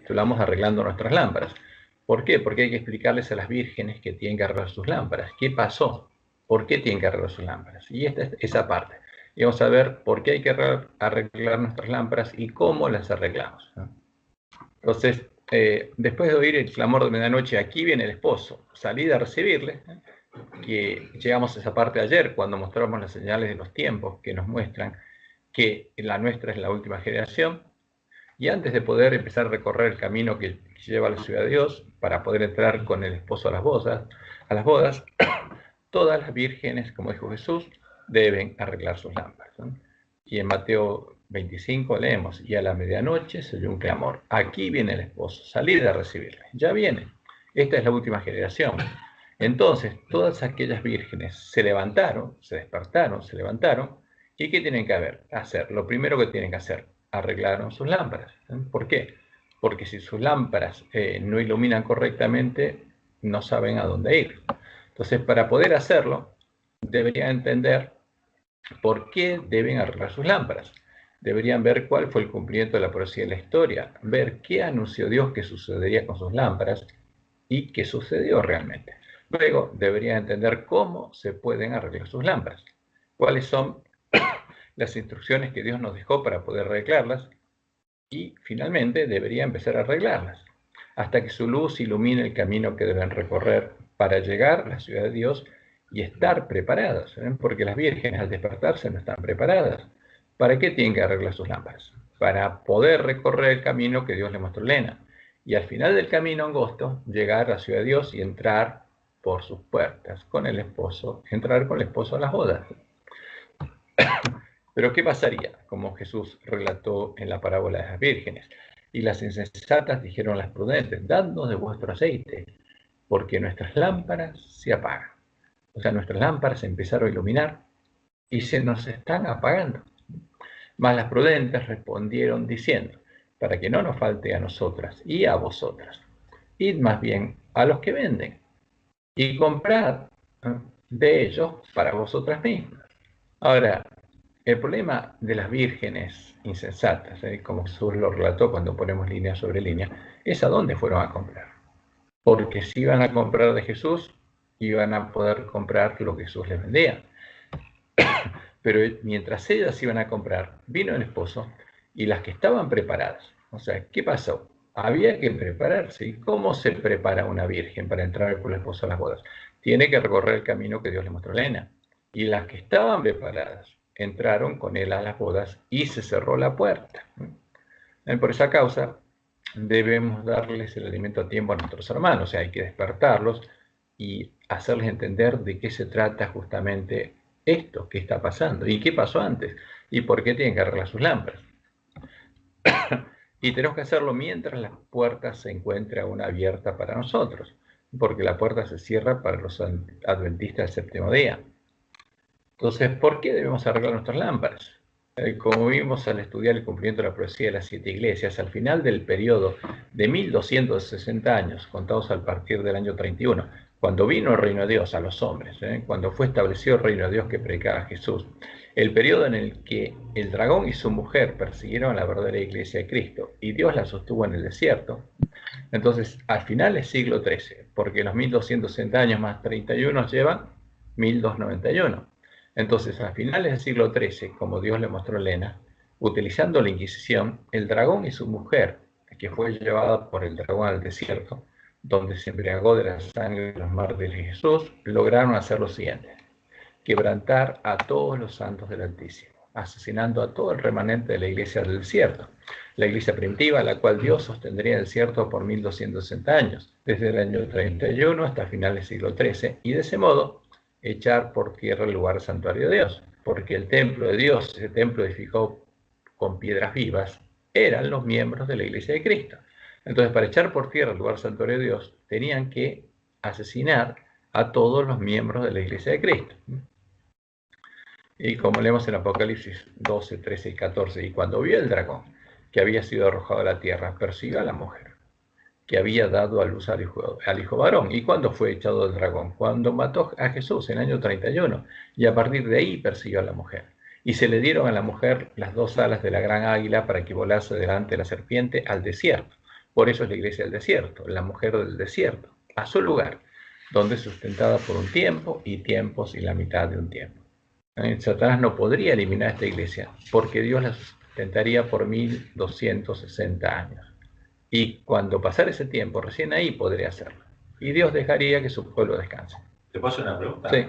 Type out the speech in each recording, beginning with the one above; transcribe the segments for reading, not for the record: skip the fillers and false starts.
titulamos Arreglando nuestras lámparas. ¿Por qué? Porque hay que explicarles a las vírgenes que tienen que arreglar sus lámparas. ¿Qué pasó? ¿Por qué tienen que arreglar sus lámparas? Y esta es esa parte. Y vamos a ver por qué hay que arreglar nuestras lámparas y cómo las arreglamos, ¿no? Entonces, después de oír el clamor de medianoche, aquí viene el esposo, salí a recibirle, que llegamos a esa parte ayer cuando mostramos las señales de los tiempos que nos muestran que la nuestra es la última generación. Y antes de poder empezar a recorrer el camino que lleva a la ciudad de Dios, para poder entrar con el esposo a las bodas, todas las vírgenes, como dijo Jesús, deben arreglar sus lámparas, ¿no? Y en Mateo 25 leemos, y a la medianoche se oyó un clamor, aquí viene el esposo, salid a recibirle, ya viene, esta es la última generación. Entonces, todas aquellas vírgenes se levantaron, se despertaron, se levantaron, ¿y qué tienen que hacer? Lo primero que tienen que hacer, arreglaron sus lámparas. ¿Por qué? Porque si sus lámparas no iluminan correctamente, no saben a dónde ir. Entonces, para poder hacerlo, deberían entender por qué deben arreglar sus lámparas. Deberían ver cuál fue el cumplimiento de la profecía de la historia, ver qué anunció Dios que sucedería con sus lámparas y qué sucedió realmente. Luego, deberían entender cómo se pueden arreglar sus lámparas, cuáles son las instrucciones que Dios nos dejó para poder arreglarlas y, finalmente, debería empezar a arreglarlas hasta que su luz ilumine el camino que deben recorrer para llegar a la ciudad de Dios y estar preparadas, ¿eh? Porque las vírgenes al despertarse no están preparadas. ¿Para qué tienen que arreglar sus lámparas? Para poder recorrer el camino que Dios le mostró a Lena. Y al final del camino angosto, llegar a la ciudad de Dios y entrar por sus puertas con el esposo, entrar con el esposo a las bodas. Pero ¿qué pasaría? Como Jesús relató en la parábola de las vírgenes. Y las insensatas dijeron a las prudentes, dadnos de vuestro aceite, porque nuestras lámparas se apagan. O sea, nuestras lámparas empezaron a iluminar y se nos están apagando. Mas las prudentes respondieron diciendo, para que no nos falte a nosotras y a vosotras, id más bien a los que venden y comprad de ellos para vosotras mismas. Ahora, el problema de las vírgenes insensatas, como Jesús lo relató cuando ponemos línea sobre línea, es a dónde fueron a comprar. Porque si iban a comprar de Jesús, iban a poder comprar lo que Jesús les vendía. Pero mientras ellas iban a comprar, vino el esposo y las que estaban preparadas. O sea, ¿qué pasó? Había que prepararse. ¿Y cómo se prepara una virgen para entrar con el esposo a las bodas? Tiene que recorrer el camino que Dios le mostró a Lena. Y las que estaban preparadas entraron con él a las bodas y se cerró la puerta. Por esa causa, debemos darles el alimento a tiempo a nuestros hermanos. O sea, hay que despertarlos y hacerles entender de qué se trata justamente esto que está pasando y qué pasó antes y por qué tienen que arreglar sus lámparas. Y tenemos que hacerlo mientras la puerta se encuentre aún abierta para nosotros, porque la puerta se cierra para los adventistas del séptimo día. Entonces, ¿por qué debemos arreglar nuestras lámparas? Como vimos al estudiar el cumplimiento de la profecía de las 7 iglesias, al final del periodo de 1260 años, contados al partir del año 31, cuando vino el reino de Dios a los hombres, cuando fue establecido el reino de Dios que predicaba Jesús, el periodo en el que el dragón y su mujer persiguieron a la verdadera iglesia de Cristo y Dios la sostuvo en el desierto. Entonces, al final del siglo XIII, porque los 1260 años más 31 llevan 1291. Entonces, a finales del siglo XIII, como Dios le mostró a Lena, utilizando la Inquisición, el dragón y su mujer, que fue llevada por el dragón al desierto, donde se embriagó de la sangre de los mártires de Jesús, lograron hacer lo siguiente: quebrantar a todos los santos del Altísimo, asesinando a todo el remanente de la iglesia del desierto, la iglesia primitiva, la cual Dios sostendría en el desierto por 1260 años, desde el año 31 hasta finales del siglo XIII, y de ese modo echar por tierra el lugar santuario de Dios, porque el templo de Dios, ese templo edificado con piedras vivas, eran los miembros de la iglesia de Cristo. Entonces, para echar por tierra el lugar santuario de Dios, tenían que asesinar a todos los miembros de la iglesia de Cristo. Y como leemos en Apocalipsis 12, 13 y 14, y cuando vio el dragón que había sido arrojado a la tierra, persiguió a la mujer que había dado a luz al hijo varón. ¿Y cuándo fue echado el dragón? Cuando mató a Jesús en el año 31, y a partir de ahí persiguió a la mujer. Y se le dieron a la mujer las 2 alas de la gran águila para que volase delante de la serpiente al desierto, Por eso es la iglesia del desierto, la mujer del desierto, a su lugar, donde es sustentada por un tiempo y tiempos y la mitad de un tiempo. Satanás no podría eliminar esta iglesia porque Dios la sustentaría por 1260 años. Y cuando pasara ese tiempo, recién ahí podría hacerlo. Y Dios dejaría que su pueblo descanse. ¿Te paso una pregunta? Sí.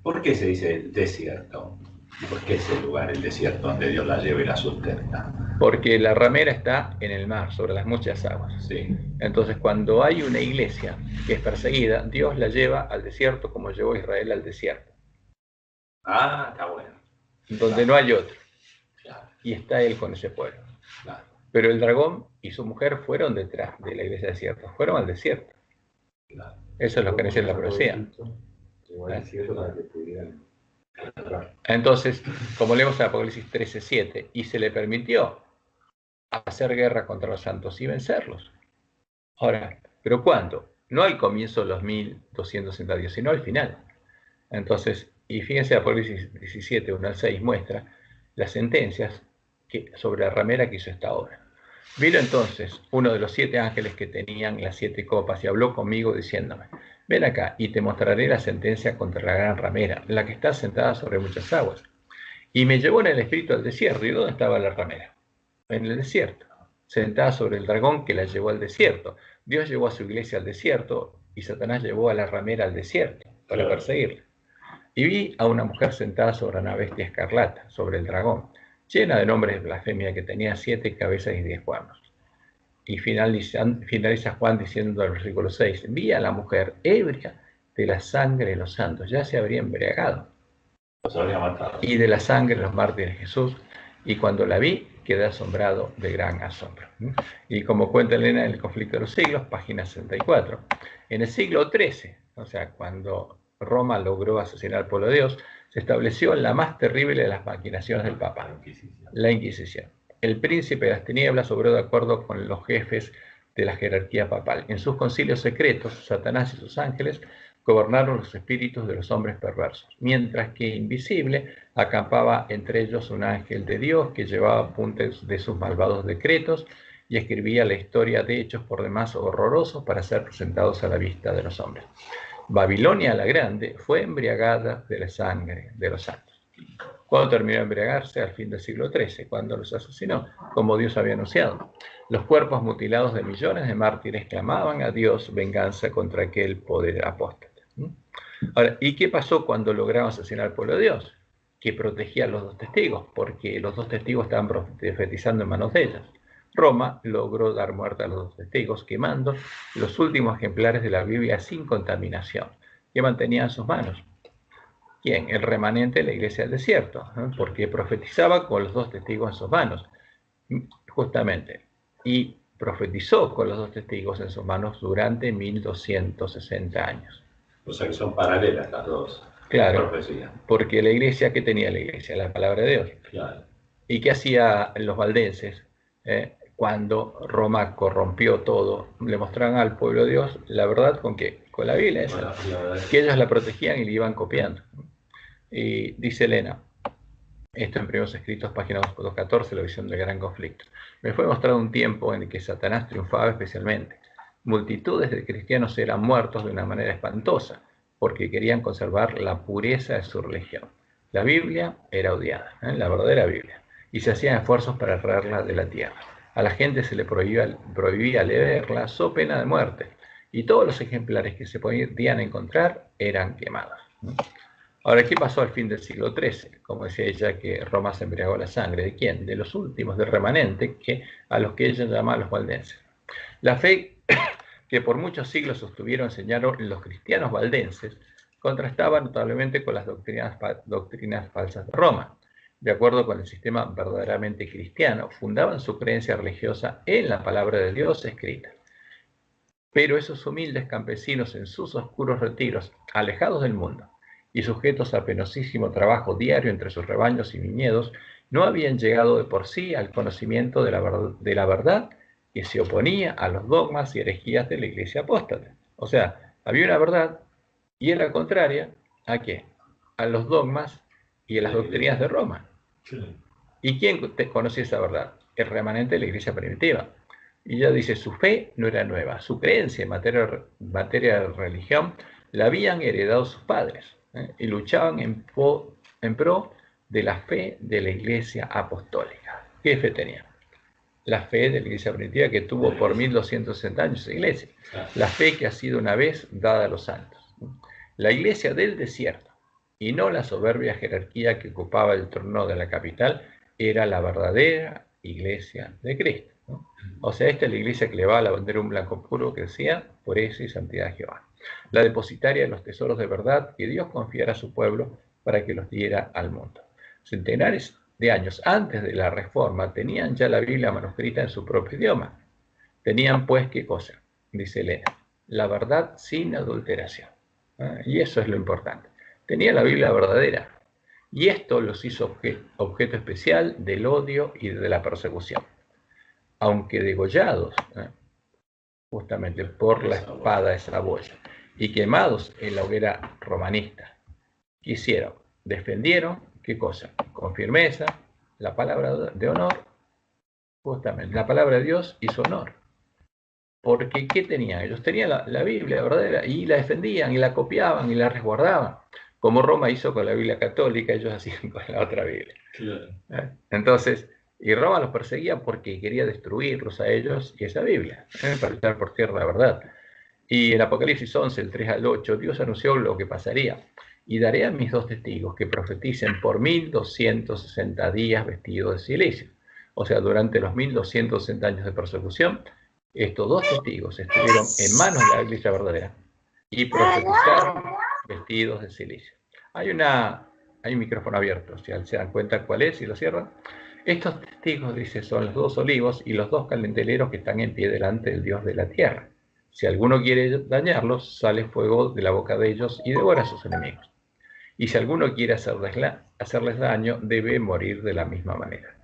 ¿Por qué se dice el desierto? ¿Por qué es el lugar, el desierto, donde Dios la lleva y la sustenta? Porque la ramera está en el mar, sobre las muchas aguas. Sí. Entonces, cuando hay una iglesia que es perseguida, Dios la lleva al desierto como llevó a Israel al desierto. Ah, está bueno. Donde no hay otro. Claro. Y está él con ese pueblo. Claro. Pero el dragón y su mujer fueron detrás de la iglesia desierto, fueron al desierto. Claro. Eso es lo que dice la profecía. Entonces, como leemos en Apocalipsis 13:7, y se le permitió hacer guerra contra los santos y vencerlos. Ahora, ¿pero cuándo? No al comienzo de los 1260 días, sino al final. Entonces, y fíjense, Apocalipsis 17, 1 al 6 muestra las sentencias sobre la ramera que hizo esta obra. Vino entonces uno de los 7 ángeles que tenían las 7 copas y habló conmigo diciéndome: ven acá y te mostraré la sentencia contra la gran ramera, la que está sentada sobre muchas aguas. Y me llevó en el espíritu al desierto. ¿Y dónde estaba la ramera? En el desierto, sentada sobre el dragón que la llevó al desierto. Dios llevó a su iglesia al desierto y Satanás llevó a la ramera al desierto para perseguirla. Y vi a una mujer sentada sobre una bestia escarlata, sobre el dragón, llena de nombres de blasfemia, que tenía 7 cabezas y 10 cuernos. Y finaliza Juan diciendo al versículo 6, vi a la mujer ebria de la sangre de los santos, ya se habría embriagado, y de la sangre de los mártires de Jesús, y cuando la vi quedé asombrado de gran asombro. Y como cuenta Elena en el conflicto de los siglos, página 64, en el siglo XIII, o sea, cuando Roma logró asesinar al pueblo de Dios, se estableció la más terrible de las maquinaciones del Papa, la Inquisición. El príncipe de las tinieblas obró de acuerdo con los jefes de la jerarquía papal. En sus concilios secretos, Satanás y sus ángeles gobernaron los espíritus de los hombres perversos, mientras que invisible acampaba entre ellos un ángel de Dios que llevaba apuntes de sus malvados decretos y escribía la historia de hechos por demás horrorosos para ser presentados a la vista de los hombres. Babilonia la Grande fue embriagada de la sangre de los santos. ¿Cuándo terminó de embriagarse? Al fin del siglo XIII, cuando los asesinó, como Dios había anunciado. Los cuerpos mutilados de millones de mártires clamaban a Dios venganza contra aquel poder apóstata. Ahora, ¿y qué pasó cuando lograron asesinar al pueblo de Dios? Que protegía a los 2 testigos, porque los 2 testigos estaban profetizando en manos de ellos. Roma logró dar muerte a los 2 testigos, quemando los últimos ejemplares de la Biblia sin contaminación, que mantenía en sus manos. ¿Quién? El remanente de la iglesia del desierto, porque profetizaba con los 2 testigos en sus manos, justamente, y profetizó con los 2 testigos en sus manos durante 1260 años. O sea que son paralelas las dos. Claro, profecías. porque la iglesia, ¿qué tenía la iglesia? La palabra de Dios. Claro. ¿Y qué hacían los valdenses cuando Roma corrompió todo? Le mostraban al pueblo de Dios la verdad con qué, con la Biblia, esa, que ellos la protegían y la iban copiando. Y dice Elena, esto en Primeros Escritos, página 214, la visión del gran conflicto. Me fue mostrado un tiempo en el que Satanás triunfaba especialmente. Multitudes de cristianos eran muertos de una manera espantosa, porque querían conservar la pureza de su religión. La Biblia era odiada, la verdadera Biblia, y se hacían esfuerzos para errarla de la tierra. A la gente se le prohibía leerla, so pena de muerte, y todos los ejemplares que se podían encontrar eran quemados. Ahora, ¿qué pasó al fin del siglo XIII? Como decía ella, que Roma se embriagó la sangre. ¿De quién? De los últimos, del remanente, a los que ella llamaba los valdenses. La fe que por muchos siglos sostuvieron, enseñaron los cristianos valdenses, contrastaba notablemente con las doctrinas falsas de Roma. De acuerdo con el sistema verdaderamente cristiano, fundaban su creencia religiosa en la palabra de Dios escrita. Pero esos humildes campesinos en sus oscuros retiros, alejados del mundo y sujetos a penosísimo trabajo diario entre sus rebaños y viñedos, no habían llegado de por sí al conocimiento de la verdad que se oponía a los dogmas y herejías de la iglesia apóstata. O sea, había una verdad y era contraria ¿a qué? A los dogmas y a las doctrinas de Roma. ¿Y quién conocía esa verdad? El remanente de la iglesia primitiva. Y ya dice, su fe no era nueva, su creencia en materia de religión la habían heredado sus padres, y luchaban en pro de la fe de la Iglesia Apostólica. ¿Qué fe tenían? La fe de la Iglesia primitiva que tuvo por 1260 años la Iglesia. La fe que ha sido una vez dada a los santos. La Iglesia del desierto, y no la soberbia jerarquía que ocupaba el trono de la capital, era la verdadera Iglesia de Cristo. O sea, esta es la iglesia que le va a la bandera un blanco puro que decía, por eso y santidad de Jehová. La depositaria de los tesoros de verdad que Dios confiara a su pueblo para que los diera al mundo. Centenares de años antes de la Reforma tenían ya la Biblia manuscrita en su propio idioma. Tenían pues, ¿qué cosa? Dice Elena, la verdad sin adulteración. Y eso es lo importante. Tenían la Biblia verdadera. Y esto los hizo objeto especial del odio y de la persecución. Aunque degollados, justamente por la espada de Saboya, y quemados en la hoguera romanista, ¿qué hicieron? Defendieron, ¿qué cosa? Con firmeza, la palabra de honor, justamente, la palabra de Dios y su honor. Porque, ¿qué tenían? Ellos tenían la Biblia verdadera, y la defendían, y la copiaban, y la resguardaban, como Roma hizo con la Biblia católica, ellos hacían con la otra Biblia. Entonces, y Roma los perseguía porque quería destruirlos a ellos y esa Biblia, para echar por tierra la verdad. Y en Apocalipsis 11, el 3 al 8, Dios anunció lo que pasaría. Y daré a mis dos testigos que profeticen por 1260 días vestidos de silicio. O sea, durante los 1260 años de persecución, estos dos testigos estuvieron en manos de la iglesia verdadera y profetizaron vestidos de silicio. Hay un micrófono abierto, si se dan cuenta cuál es y lo cierran. Estos testigos, dice, son los dos olivos y los dos candeleros que están en pie delante del Dios de la tierra. Si alguno quiere dañarlos, sale fuego de la boca de ellos y devora a sus enemigos. Y si alguno quiere hacerles daño, debe morir de la misma manera.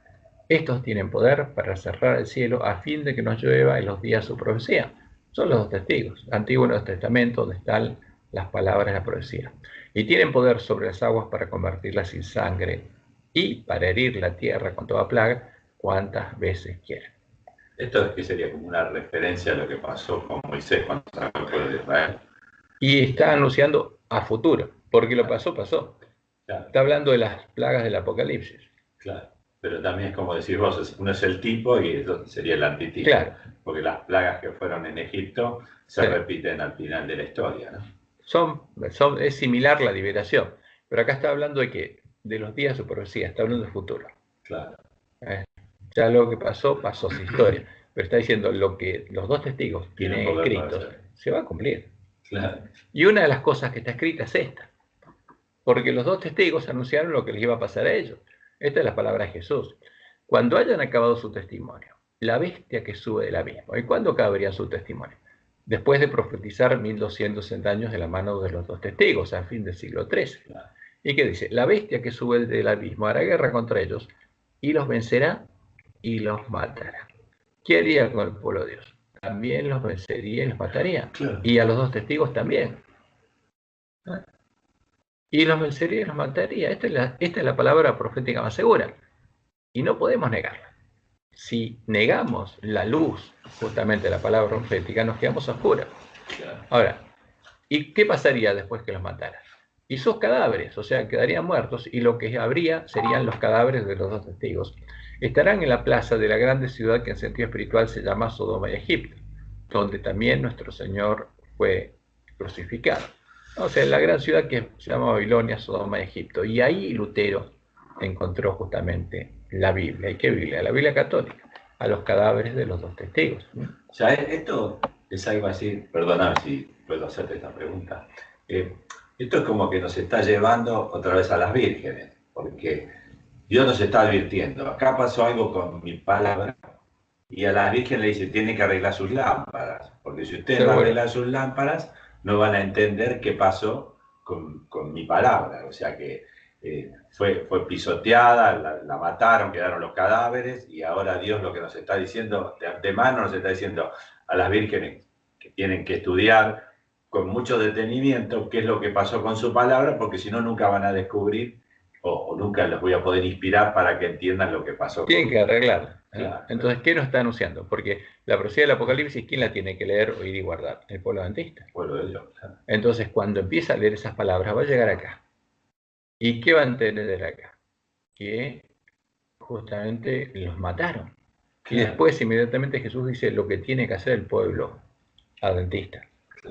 Estos tienen poder para cerrar el cielo a fin de que nos llueva en los días de su profecía. Son los dos testigos, Antiguo y Nuevo Testamento, donde están las palabras de la profecía. Y tienen poder sobre las aguas para convertirlas en sangre y para herir la tierra con toda plaga cuantas veces quieran. Esto es que sería como una referencia a lo que pasó con Moisés cuando sacó el pueblo de Israel. Y está anunciando a futuro, porque lo pasó. Claro. Está hablando de las plagas del Apocalipsis. Claro, pero también es como decir vos, uno es el tipo y eso sería el antitipo. Claro. Porque las plagas que fueron en Egipto se repiten al final de la historia, ¿no? Es similar la liberación, pero acá está hablando de los días de su profecía, está hablando del futuro. Claro. Ya lo que pasó su historia, pero está diciendo lo que los dos testigos tienen escritos, se va a cumplir. Claro. Y una de las cosas que está escrita es esta, porque los dos testigos anunciaron lo que les iba a pasar a ellos. Esta es la palabra de Jesús. Cuando hayan acabado su testimonio, la bestia que sube del abismo. ¿Y cuándo acabaría su testimonio? Después de profetizar 1260 años de la mano de los dos testigos, a fin del siglo XIII. Claro. ¿Y qué dice? La bestia que sube del abismo hará guerra contra ellos y los vencerá y los matará. ¿Qué haría con el pueblo de Dios? También los vencería y los mataría. Claro. Y a los dos testigos también. Y los vencería y los mataría. Esta es la palabra profética más segura. Y no podemos negarla. Si negamos la luz, justamente la palabra profética, nos quedamos a oscuras. Claro. Ahora, ¿y qué pasaría después que los matara? Y sus cadáveres, o sea, quedarían muertos, y lo que habría serían los cadáveres de los dos testigos. Estarán en la plaza de la grande ciudad que en sentido espiritual se llama Sodoma y Egipto, donde también nuestro Señor fue crucificado. O sea, en la gran ciudad que se llama Babilonia, Sodoma y Egipto. Y ahí Lutero encontró justamente la Biblia. ¿Y qué Biblia? La Biblia católica, a los cadáveres de los dos testigos. O sea, esto es algo así, perdóname si puedo hacerte esta pregunta. Esto es como que nos está llevando otra vez a las vírgenes, porque Dios nos está advirtiendo. Acá pasó algo con mi palabra y a las vírgenes le dice, tienen que arreglar sus lámparas, porque si ustedes no arreglan sus lámparas, no van a entender qué pasó con mi palabra. O sea que fue pisoteada, la mataron, quedaron los cadáveres, y ahora Dios lo que nos está diciendo, de antemano nos está diciendo a las vírgenes que tienen que estudiar con mucho detenimiento qué es lo que pasó con su palabra, porque si no nunca van a descubrir o nunca les voy a poder inspirar para que entiendan lo que pasó. Tienen que arreglarla. Claro. Entonces, ¿qué nos está anunciando? Porque la profecía del Apocalipsis, ¿quién la tiene que leer, oír y guardar? El pueblo adventista. Pueblo de Dios. Claro. Entonces, cuando empieza a leer esas palabras, va a llegar acá. ¿Y qué va a entender acá? Que justamente los mataron. Y después, inmediatamente, Jesús dice lo que tiene que hacer el pueblo adventista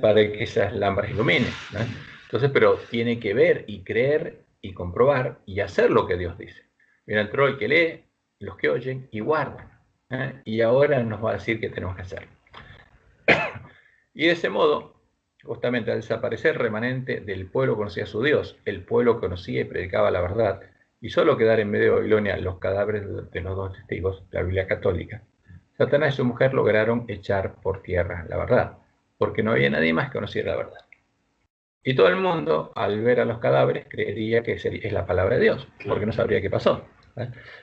para que esas lámparas iluminen, ¿no? Entonces, pero tiene que ver y creer y comprobar y hacer lo que Dios dice. Bienaventurado el que lee, los que oyen y guardan. Y ahora nos va a decir qué tenemos que hacer. Y de ese modo, justamente al desaparecer el remanente del pueblo que conocía a su Dios, el pueblo conocía y predicaba la verdad, y solo quedar en medio de Babilonia los cadáveres de los dos testigos, la Biblia católica, Satanás y su mujer lograron echar por tierra la verdad, porque no había nadie más que conociera la verdad. Y todo el mundo, al ver a los cadáveres, creería que es la palabra de Dios, porque no sabría qué pasó.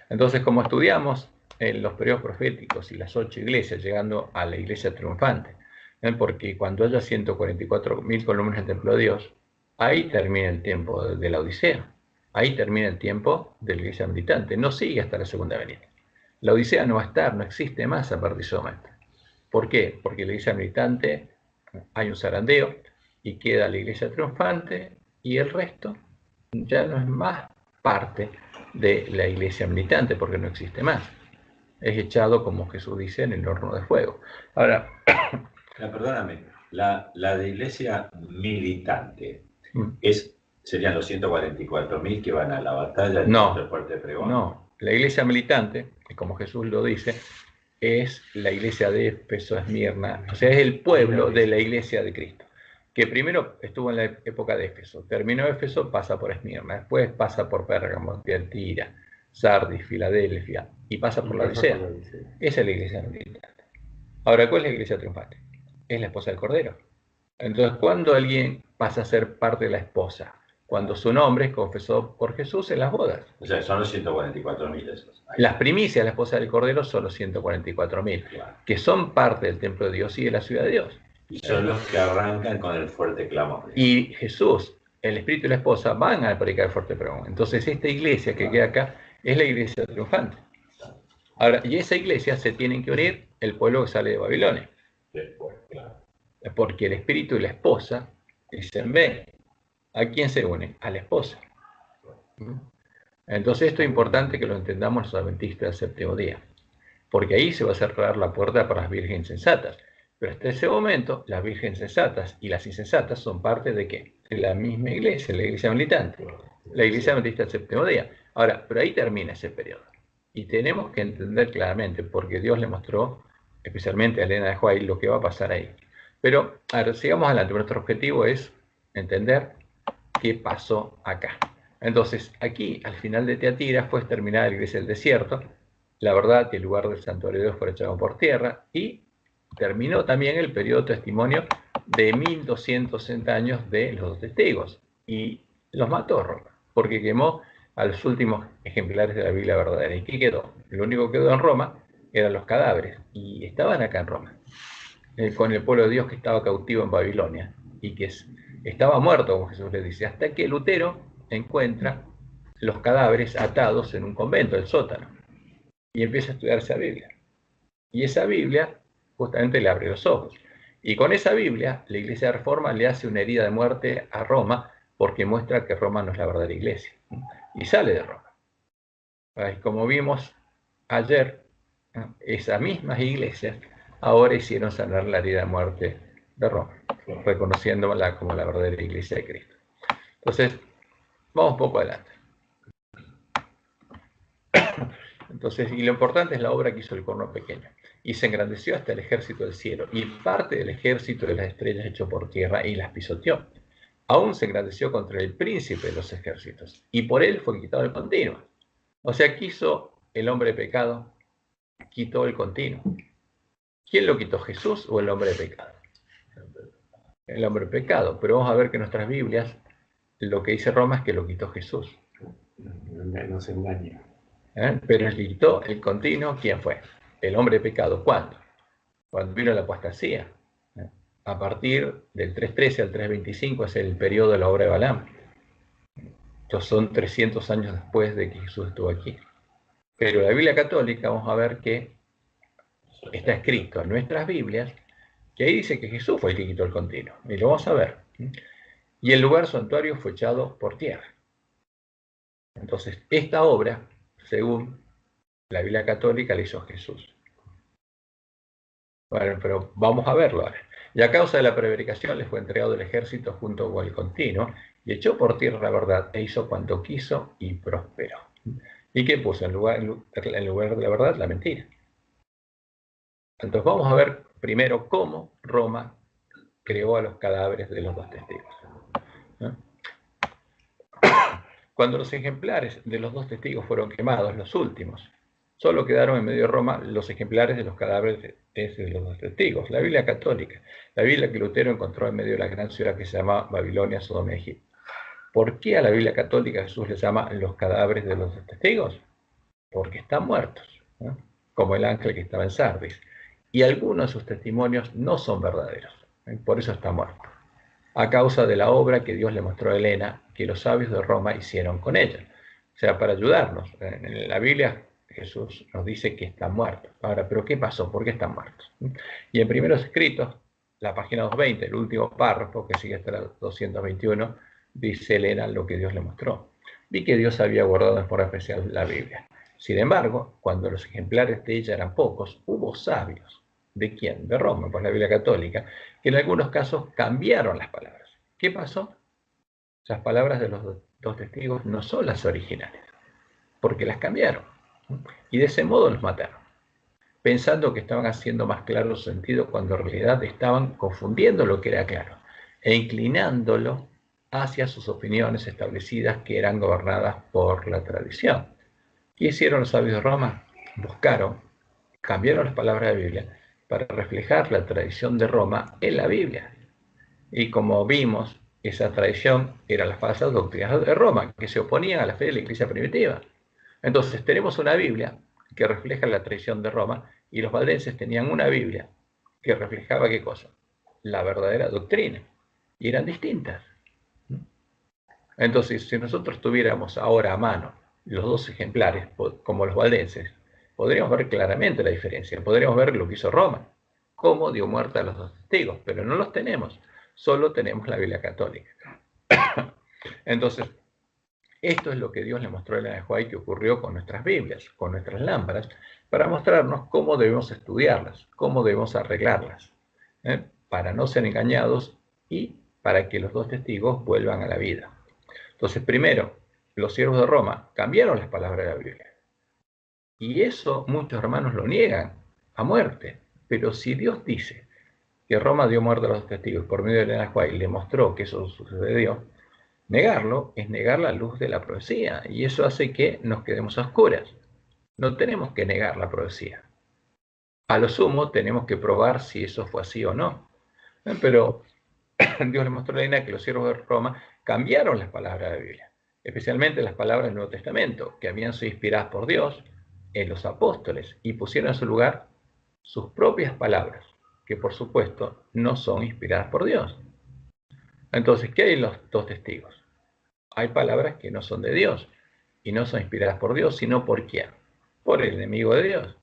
Entonces, como estudiamos en los periodos proféticos y las 8 iglesias, llegando a la iglesia triunfante, porque cuando haya 144.000 columnas del templo de Dios, ahí termina el tiempo de la Odisea, ahí termina el tiempo de la iglesia militante, no sigue hasta la segunda venida. La Odisea no va a estar, no existe más a partir de ese momento. ¿Por qué? Porque la iglesia militante hay un zarandeo y queda la iglesia triunfante y el resto ya no es más parte de la iglesia militante porque no existe más. Es echado, como Jesús dice, en el horno de fuego. Ahora, perdóname, la de iglesia militante mm, serían los 144.000 que van a la batalla no, del fuerte pregón. no. La iglesia militante, como Jesús lo dice, es la iglesia de Éfeso, Esmirna, o sea, es el pueblo de la iglesia de Cristo, que primero estuvo en la época de Éfeso, terminó Éfeso, pasa por Esmirna, después pasa por Pérgamo, Tiatira, Sardis, Filadelfia, y pasa por la Odisea. Esa es la iglesia militante. Ahora, ¿cuál es la iglesia triunfante? Es la esposa del Cordero. Entonces, ¿cuándo alguien pasa a ser parte de la esposa? Cuando su nombre es confesado por Jesús en las bodas. O sea, son los 144.000 esos. Las primicias de la esposa del Cordero son los 144.000, Claro. que son parte del templo de Dios y de la ciudad de Dios. Y son los que arrancan con el fuerte clamor. Y Jesús, el Espíritu y la esposa van a predicar el fuerte pregón. Entonces, esta iglesia que queda acá es la iglesia triunfante. Ahora, y esa iglesia se tienen que unir el pueblo que sale de Babilonia. Porque el Espíritu y la esposa dicen, ven, ¿a quién se une? A la esposa. Entonces esto es importante que lo entendamos los adventistas del séptimo día, porque ahí se va a cerrar la puerta para las vírgenes sensatas. Pero hasta ese momento, las vírgenes sensatas y las insensatas son parte de ¿qué? De la misma iglesia, la iglesia militante, la iglesia adventista del séptimo día. Ahora, pero ahí termina ese periodo. Y tenemos que entender claramente, porque Dios le mostró, especialmente a Elena de White, lo que va a pasar ahí. Pero, a ver, sigamos adelante. Nuestro objetivo es entender qué pasó acá. Entonces, aquí, al final de Teatira, fue exterminada la iglesia del desierto, la verdad que el lugar del santuario de Dios fue echado por tierra, y terminó también el periodo de testimonio de 1260 años de los dos testigos, y los mató Roma, porque quemó a los últimos ejemplares de la Biblia verdadera. ¿Y qué quedó? Lo único que quedó en Roma eran los cadáveres, y estaban acá en Roma, con el pueblo de Dios que estaba cautivo en Babilonia, y que estaba muerto, como Jesús le dice, hasta que Lutero encuentra los cadáveres atados en un convento, el sótano, y empieza a estudiar esa Biblia. Y esa Biblia justamente le abre los ojos. Y con esa Biblia, la Iglesia de Reforma le hace una herida de muerte a Roma, porque muestra que Roma no es la verdadera iglesia. Y sale de Roma. Y como vimos ayer, esas mismas iglesias ahora hicieron sanar la herida de muerte de Roma, reconociéndola como la verdadera iglesia de Cristo. Entonces, vamos un poco adelante. Entonces, y lo importante es la obra que hizo el corno pequeño. Y se engrandeció hasta el ejército del cielo, y parte del ejército de las estrellas echó por tierra y las pisoteó. Aún se engrandeció contra el príncipe de los ejércitos, y por él fue quitado el continuo. O sea, quiso el hombre de pecado, quitó el continuo. ¿Quién lo quitó, Jesús o el hombre de pecado? El hombre de pecado. Pero vamos a ver que en nuestras Biblias lo que dice Roma es que lo quitó Jesús. Nos engaña. Pero el que quitó el continuo, ¿quién fue? El hombre de pecado. ¿Cuándo? Cuando vino la apostasía. A partir del 313 al 325 es el periodo de la obra de Balaam. Estos son 300 años después de que Jesús estuvo aquí. Pero la Biblia católica, vamos a ver que está escrito en nuestras Biblias, que ahí dice que Jesús fue el que quitó el continuo. Y lo vamos a ver. Y el lugar santuario fue echado por tierra. Entonces, esta obra, según la Biblia católica, la hizo Jesús. Bueno, pero vamos a verlo ahora. Y a causa de la prevaricación le fue entregado el ejército junto con el continuo, y echó por tierra la verdad, e hizo cuanto quiso, y prosperó. ¿Y qué puso en lugar de la verdad? La mentira. Entonces vamos a ver primero cómo Roma creó a los cadáveres de los dos testigos. ¿No? Cuando los ejemplares de los dos testigos fueron quemados, los últimos, solo quedaron en medio de Roma los ejemplares de los cadáveres de los dos testigos. La Biblia católica, la Biblia que Lutero encontró en medio de la gran ciudad que se llama Babilonia, Sodoma y Egipto. ¿Por qué a la Biblia católica Jesús les llama los cadáveres de los dos testigos? Porque están muertos, ¿no? Como el ángel que estaba en Sardis. Y algunos de sus testimonios no son verdaderos, por eso está muerto, a causa de la obra que Dios le mostró a Helena, que los sabios de Roma hicieron con ella. O sea, para ayudarnos. En la Biblia Jesús nos dice que están muertos. Ahora, ¿pero qué pasó? ¿Por qué están muertos? Y en Primeros Escritos, la página 220, el último párrafo, que sigue hasta la 221, dice Helena lo que Dios le mostró. Vi que Dios había guardado en forma especial la Biblia. Sin embargo, cuando los ejemplares de ella eran pocos, hubo sabios. ¿De quién? De Roma, pues la Biblia católica, que en algunos casos cambiaron las palabras. ¿Qué pasó? Las palabras de los dos testigos no son las originales, porque las cambiaron. Y de ese modo los mataron, pensando que estaban haciendo más claro su sentido cuando en realidad estaban confundiendo lo que era claro e inclinándolo hacia sus opiniones establecidas que eran gobernadas por la tradición. ¿Qué hicieron los sabios de Roma? Buscaron, cambiaron las palabras de la Biblia para reflejar la tradición de Roma en la Biblia. Y como vimos, esa tradición era las falsas doctrinas de Roma, que se oponían a la fe de la iglesia primitiva. Entonces tenemos una Biblia que refleja la tradición de Roma, y los valdenses tenían una Biblia que reflejaba ¿qué cosa? La verdadera doctrina. Y eran distintas. Entonces, si nosotros tuviéramos ahora a mano los dos ejemplares, como los valdenses, podríamos ver claramente la diferencia. Podríamos ver lo que hizo Roma, cómo dio muerte a los dos testigos, pero no los tenemos. Solo tenemos la Biblia católica. Entonces, esto es lo que Dios le mostró a Elena de White que ocurrió con nuestras Biblias, con nuestras lámparas, para mostrarnos cómo debemos estudiarlas, cómo debemos arreglarlas, para no ser engañados y para que los dos testigos vuelvan a la vida. Entonces, primero, los siervos de Roma cambiaron las palabras de la Biblia. Y eso muchos hermanos lo niegan a muerte. Pero si Dios dice que Roma dio muerte a los testigos por medio de Elena de White y le mostró que eso sucedió, negarlo es negar la luz de la profecía, y eso hace que nos quedemos a oscuras. No tenemos que negar la profecía. A lo sumo tenemos que probar si eso fue así o no. Pero Dios le mostró a Elena que los siervos de Roma cambiaron las palabras de la Biblia, especialmente las palabras del Nuevo Testamento, que habían sido inspiradas por Dios en los apóstoles, y pusieron en su lugar sus propias palabras, que por supuesto no son inspiradas por Dios. Entonces, ¿qué hay en los dos testigos? Hay palabras que no son de Dios y no son inspiradas por Dios, sino por ¿quién? Por el enemigo de Dios.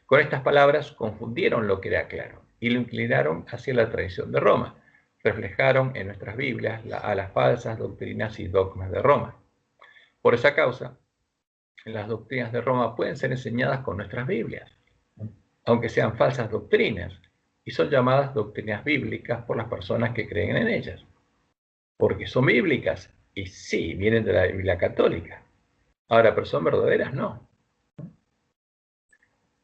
Con estas palabras confundieron lo que era claro y lo inclinaron hacia la tradición de Roma. Reflejaron en nuestras Biblias a las falsas doctrinas y dogmas de Roma. Por esa causa, las doctrinas de Roma pueden ser enseñadas con nuestras Biblias, aunque sean falsas doctrinas, y son llamadas doctrinas bíblicas por las personas que creen en ellas, porque son bíblicas, y sí, vienen de la Biblia católica. Ahora, pero son verdaderas, no.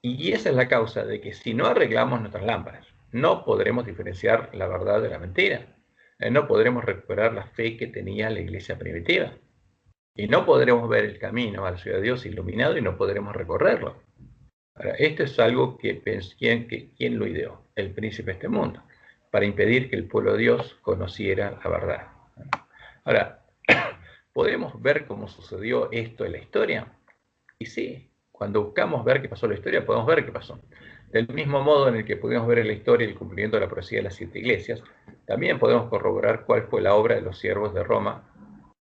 Y esa es la causa de que si no arreglamos nuestras lámparas, no podremos diferenciar la verdad de la mentira. No podremos recuperar la fe que tenía la iglesia primitiva. Y no podremos ver el camino a la ciudad de Dios iluminado y no podremos recorrerlo. Ahora, esto es algo ¿quién lo ideó? El príncipe de este mundo, para impedir que el pueblo de Dios conociera la verdad. Ahora, ¿podemos ver cómo sucedió esto en la historia? Y sí, cuando buscamos ver qué pasó en la historia, podemos ver qué pasó. Del mismo modo en el que pudimos ver en la historia el cumplimiento de la profecía de las 7 iglesias, también podemos corroborar cuál fue la obra de los siervos de Roma,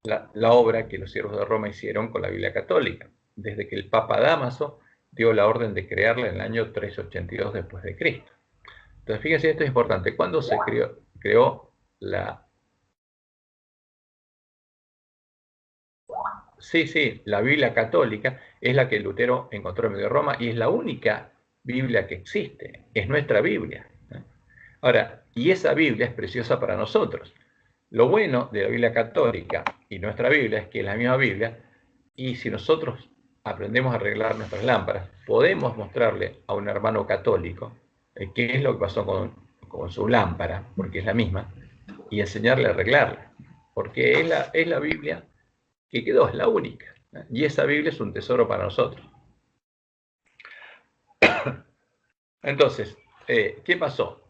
la obra que los siervos de Roma hicieron con la Biblia católica, desde que el Papa Dámaso dio la orden de crearla en el año 382 después de Cristo. Entonces, fíjense, esto es importante. ¿Cuándo se creó la... Sí, la Biblia católica es la que Lutero encontró en medio de Roma y es la única Biblia que existe. Es nuestra Biblia. Ahora, y esa Biblia es preciosa para nosotros. Lo bueno de la Biblia católica y nuestra Biblia es que es la misma Biblia, y si nosotros aprendemos a arreglar nuestras lámparas, podemos mostrarle a un hermano católico qué es lo que pasó con su lámpara, porque es la misma, y enseñarle a arreglarla, porque es la Biblia que quedó, es la única, y esa Biblia es un tesoro para nosotros. Entonces, ¿qué pasó?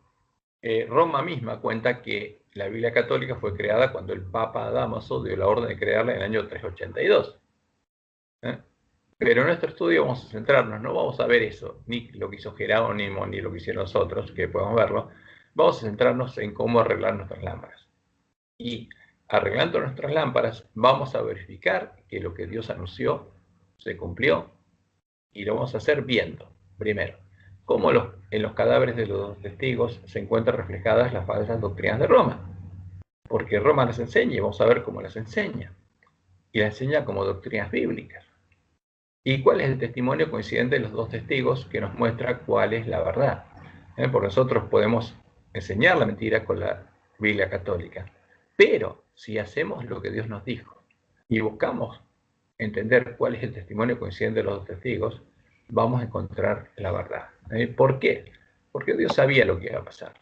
Roma misma cuenta que la Biblia católica fue creada cuando el Papa Dámaso dio la orden de crearla en el año 382. Pero en nuestro estudio vamos a centrarnos, no vamos a ver eso, ni lo que hizo Jerónimo, ni lo que hicieron nosotros, que podemos verlo. Vamos a centrarnos en cómo arreglar nuestras lámparas. Y arreglando nuestras lámparas, vamos a verificar que lo que Dios anunció se cumplió, y lo vamos a hacer viendo, primero, cómo en los cadáveres de los testigos se encuentran reflejadas las falsas doctrinas de Roma. Porque Roma las enseña, y vamos a ver cómo las enseña. Y las enseña como doctrinas bíblicas. ¿Y cuál es el testimonio coincidente de los dos testigos que nos muestra cuál es la verdad? Porque nosotros podemos enseñar la mentira con la Biblia católica, pero si hacemos lo que Dios nos dijo y buscamos entender cuál es el testimonio coincidente de los dos testigos, vamos a encontrar la verdad. ¿Por qué? Porque Dios sabía lo que iba a pasar.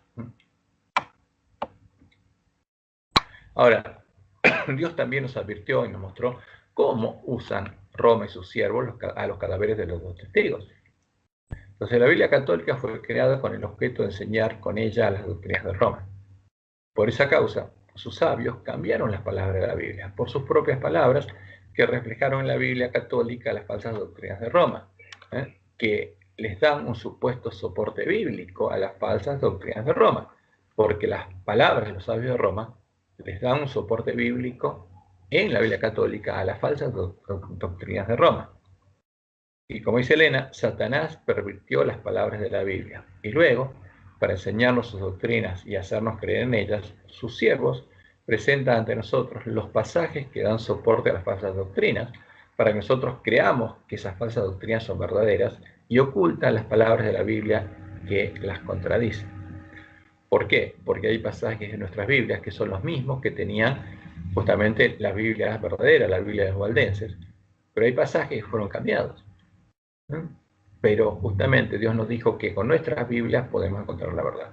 Ahora, Dios también nos advirtió y nos mostró cómo usan Roma y sus siervos a los cadáveres de los dos testigos. Entonces, la Biblia católica fue creada con el objeto de enseñar con ella las doctrinas de Roma. Por esa causa, sus sabios cambiaron las palabras de la Biblia por sus propias palabras, que reflejaron en la Biblia católica las falsas doctrinas de Roma, que les dan un supuesto soporte bíblico a las falsas doctrinas de Roma, porque las palabras de los sabios de Roma les dan un soporte bíblico en la Biblia católica a las falsas doctrinas de Roma. Y como dice Elena, Satanás pervirtió las palabras de la Biblia, y luego, para enseñarnos sus doctrinas y hacernos creer en ellas, sus siervos presentan ante nosotros los pasajes que dan soporte a las falsas doctrinas, para que nosotros creamos que esas falsas doctrinas son verdaderas, y ocultan las palabras de la Biblia que las contradicen. ¿Por qué? Porque hay pasajes en nuestras Biblias que son los mismos que tenían justamente las Biblias verdaderas, la Biblia de los valdenses, pero hay pasajes que fueron cambiados. Pero justamente Dios nos dijo que con nuestras Biblias podemos encontrar la verdad.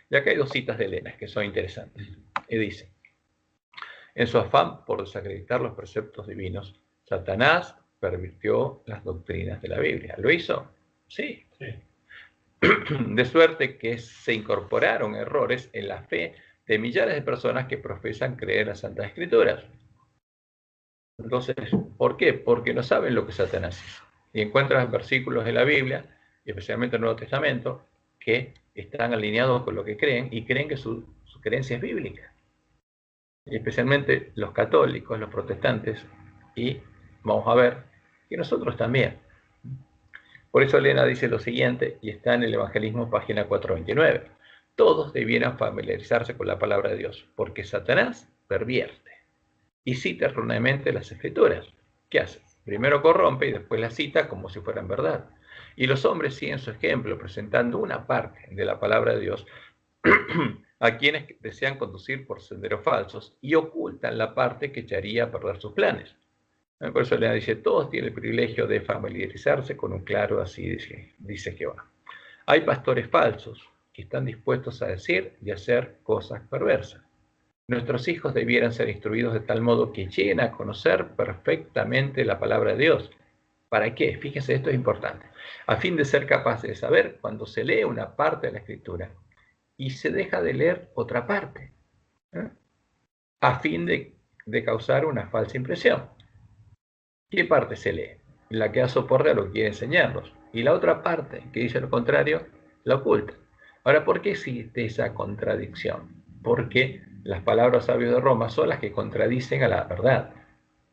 Y acá hay dos citas de Elena que son interesantes. Y dice: en su afán por desacreditar los preceptos divinos, Satanás pervirtió las doctrinas de la Biblia. ¿Lo hizo? Sí. De suerte que se incorporaron errores en la fe de millares de personas que profesan creer en las Santas Escrituras. Entonces, ¿por qué? Porque no saben lo que Satanás hizo. Y encuentran versículos de la Biblia, y especialmente en el Nuevo Testamento, que están alineados con lo que creen y creen que su creencia es bíblica. Y especialmente los católicos, los protestantes, y vamos a ver que nosotros también. Por eso Elena dice lo siguiente, y está en el Evangelismo, página 429. Todos debieran familiarizarse con la palabra de Dios, porque Satanás pervierte y cita erróneamente las Escrituras. ¿Qué hace? Primero corrompe y después las cita como si fueran verdad. Y los hombres siguen su ejemplo, presentando una parte de la palabra de Dios a quienes desean conducir por senderos falsos, y ocultan la parte que echaría a perder sus planes. Por eso Elena dice: todos tienen el privilegio de familiarizarse con un claro así, dice Jehová. Hay pastores falsos que están dispuestos a decir y hacer cosas perversas. Nuestros hijos debieran ser instruidos de tal modo que lleguen a conocer perfectamente la palabra de Dios. ¿Para qué? Fíjense, esto es importante. A fin de ser capaces de saber cuando se lee una parte de la Escritura y se deja de leer otra parte, a fin de causar una falsa impresión. ¿Qué parte se lee? La que da soporte a lo que quiere enseñarnos. Y la otra parte, que dice lo contrario, la oculta. Ahora, ¿por qué existe esa contradicción? Porque las palabras sabios de Roma son las que contradicen a la verdad.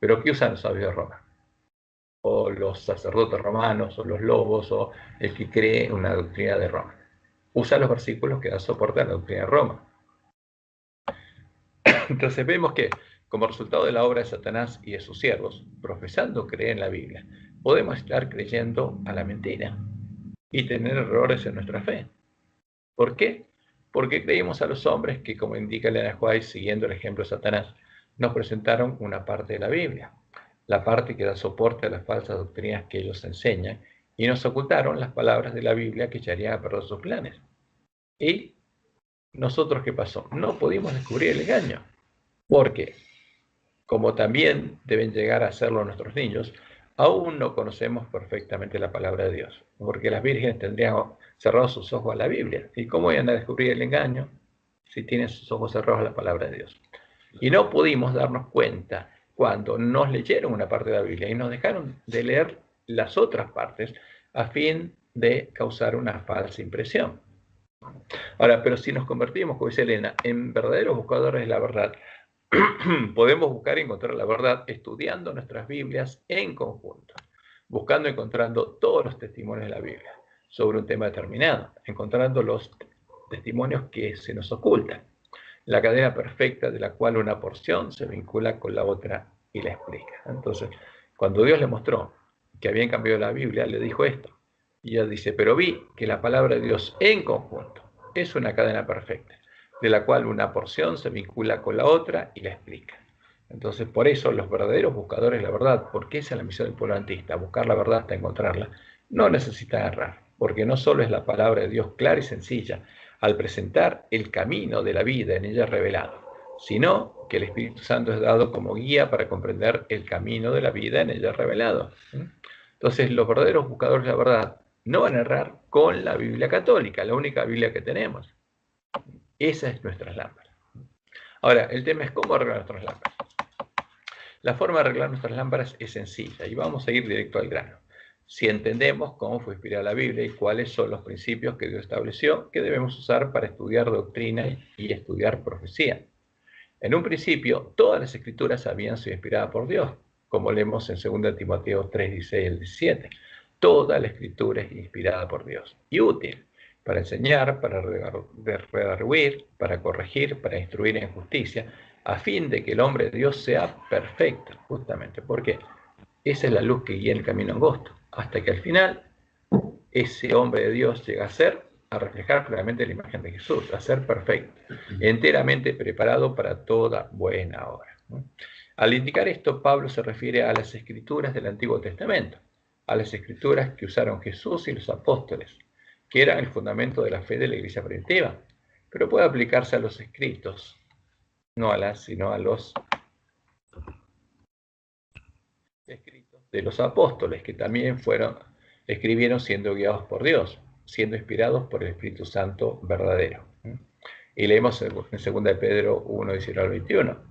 ¿Pero qué usan los sabios de Roma? o los sacerdotes romanos, o los lobos, o el que cree una doctrina de Roma. Usa los versículos que dan soporte a la doctrina de Roma. Entonces vemos que, como resultado de la obra de Satanás y de sus siervos, profesando creer en la Biblia, podemos estar creyendo a la mentira y tener errores en nuestra fe. ¿Por qué? Porque creímos a los hombres que, como indica Elena White, siguiendo el ejemplo de Satanás, nos presentaron una parte de la Biblia, la parte que da soporte a las falsas doctrinas que ellos enseñan, y nos ocultaron las palabras de la Biblia que echarían a perder sus planes. ¿Y nosotros qué pasó? No pudimos descubrir el engaño, porque, como también deben llegar a hacerlo nuestros niños, aún no conocemos perfectamente la palabra de Dios, porque las vírgenes tendrían cerrados sus ojos a la Biblia. ¿Y cómo iban a descubrir el engaño si tienen sus ojos cerrados a la palabra de Dios? Y no pudimos darnos cuenta cuando nos leyeron una parte de la Biblia y nos dejaron de leer las otras partes a fin de causar una falsa impresión. Ahora, pero si nos convertimos, como dice Elena, en verdaderos buscadores de la verdad, podemos buscar y encontrar la verdad estudiando nuestras Biblias en conjunto, buscando y encontrando todos los testimonios de la Biblia sobre un tema determinado, encontrando los testimonios que se nos ocultan, la cadena perfecta de la cual una porción se vincula con la otra y la explica. Entonces, cuando Dios le mostró que habían cambiado la Biblia, le dijo esto, y ella dice, pero vi que la palabra de Dios en conjunto es una cadena perfecta, de la cual una porción se vincula con la otra y la explica. Entonces, por eso los verdaderos buscadores de la verdad, porque esa es la misión del pueblo adventista, buscar la verdad hasta encontrarla, no necesitan errar, porque no solo es la palabra de Dios clara y sencilla, al presentar el camino de la vida en ella revelado, sino que el Espíritu Santo es dado como guía para comprender el camino de la vida en ella revelado. Entonces, los verdaderos buscadores de la verdad no van a errar con la Biblia católica, la única Biblia que tenemos. Esa es nuestra lámpara. Ahora, el tema es cómo arreglar nuestras lámparas. La forma de arreglar nuestras lámparas es sencilla y vamos a ir directo al grano. Si entendemos cómo fue inspirada la Biblia y cuáles son los principios que Dios estableció que debemos usar para estudiar doctrina y estudiar profecía. En un principio, todas las escrituras habían sido inspiradas por Dios, como leemos en 2 Timoteo 3, 16 al 17. Toda la escritura es inspirada por Dios y útil para enseñar, para redarguir, para corregir, para instruir en justicia, a fin de que el hombre de Dios sea perfecto, justamente. ¿Por qué? Esa es la luz que guía el camino angosto, hasta que al final ese hombre de Dios llega a reflejar claramente la imagen de Jesús, a ser perfecto, enteramente preparado para toda buena obra. Al indicar esto, Pablo se refiere a las escrituras del Antiguo Testamento, a las escrituras que usaron Jesús y los apóstoles, que eran el fundamento de la fe de la iglesia primitiva, pero puede aplicarse a los escritos, no a las, sino a los escritos de los apóstoles, que también escribieron siendo guiados por Dios, siendo inspirados por el Espíritu Santo verdadero. Y leemos en 2 de Pedro 1, 19 al 21.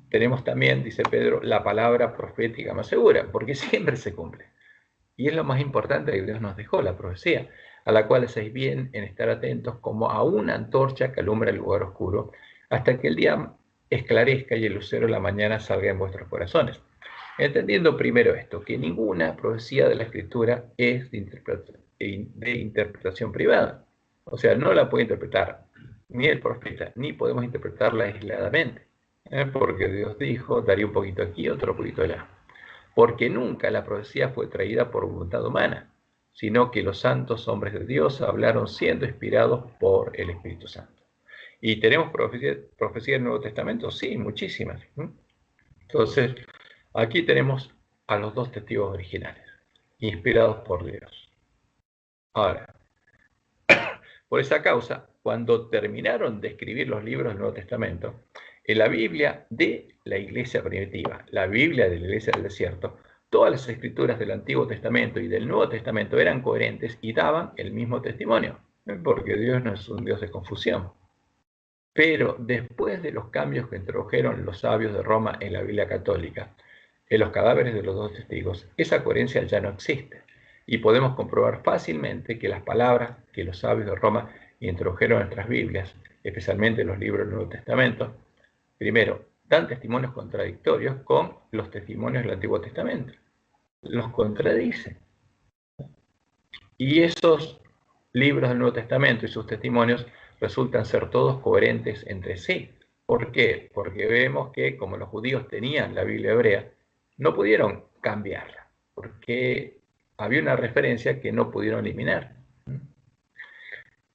Tenemos también, dice Pedro, la palabra profética más segura, porque siempre se cumple. Y es lo más importante que Dios nos dejó, la profecía, a la cual hacéis bien en estar atentos como a una antorcha que alumbra el lugar oscuro, hasta que el día esclarezca y el lucero de la mañana salga en vuestros corazones. Entendiendo primero esto, que ninguna profecía de la Escritura es de interpretación privada. O sea, no la puede interpretar ni el profeta, ni podemos interpretarla aisladamente. Porque Dios dijo, daría un poquito aquí, otro poquito allá. Porque nunca la profecía fue traída por voluntad humana, sino que los santos hombres de Dios hablaron siendo inspirados por el Espíritu Santo. ¿Y tenemos profecía del Nuevo Testamento? Sí, muchísimas. Entonces, aquí tenemos a los dos testigos originales, inspirados por Dios. Ahora, por esa causa, cuando terminaron de escribir los libros del Nuevo Testamento, en la Biblia de la iglesia primitiva, la Biblia de la iglesia del desierto, todas las escrituras del Antiguo Testamento y del Nuevo Testamento eran coherentes y daban el mismo testimonio, porque Dios no es un Dios de confusión. Pero después de los cambios que introdujeron los sabios de Roma en la Biblia católica, en los cadáveres de los dos testigos, esa coherencia ya no existe. Y podemos comprobar fácilmente que las palabras que los sabios de Roma introdujeron en nuestras Biblias, especialmente en los libros del Nuevo Testamento, primero, dan testimonios contradictorios con los testimonios del Antiguo Testamento. los contradice. Y esos libros del Nuevo Testamento y sus testimonios resultan ser todos coherentes entre sí. ¿Por qué? Porque vemos que como los judíos tenían la Biblia hebrea, no pudieron cambiarla, porque había una referencia que no pudieron eliminar.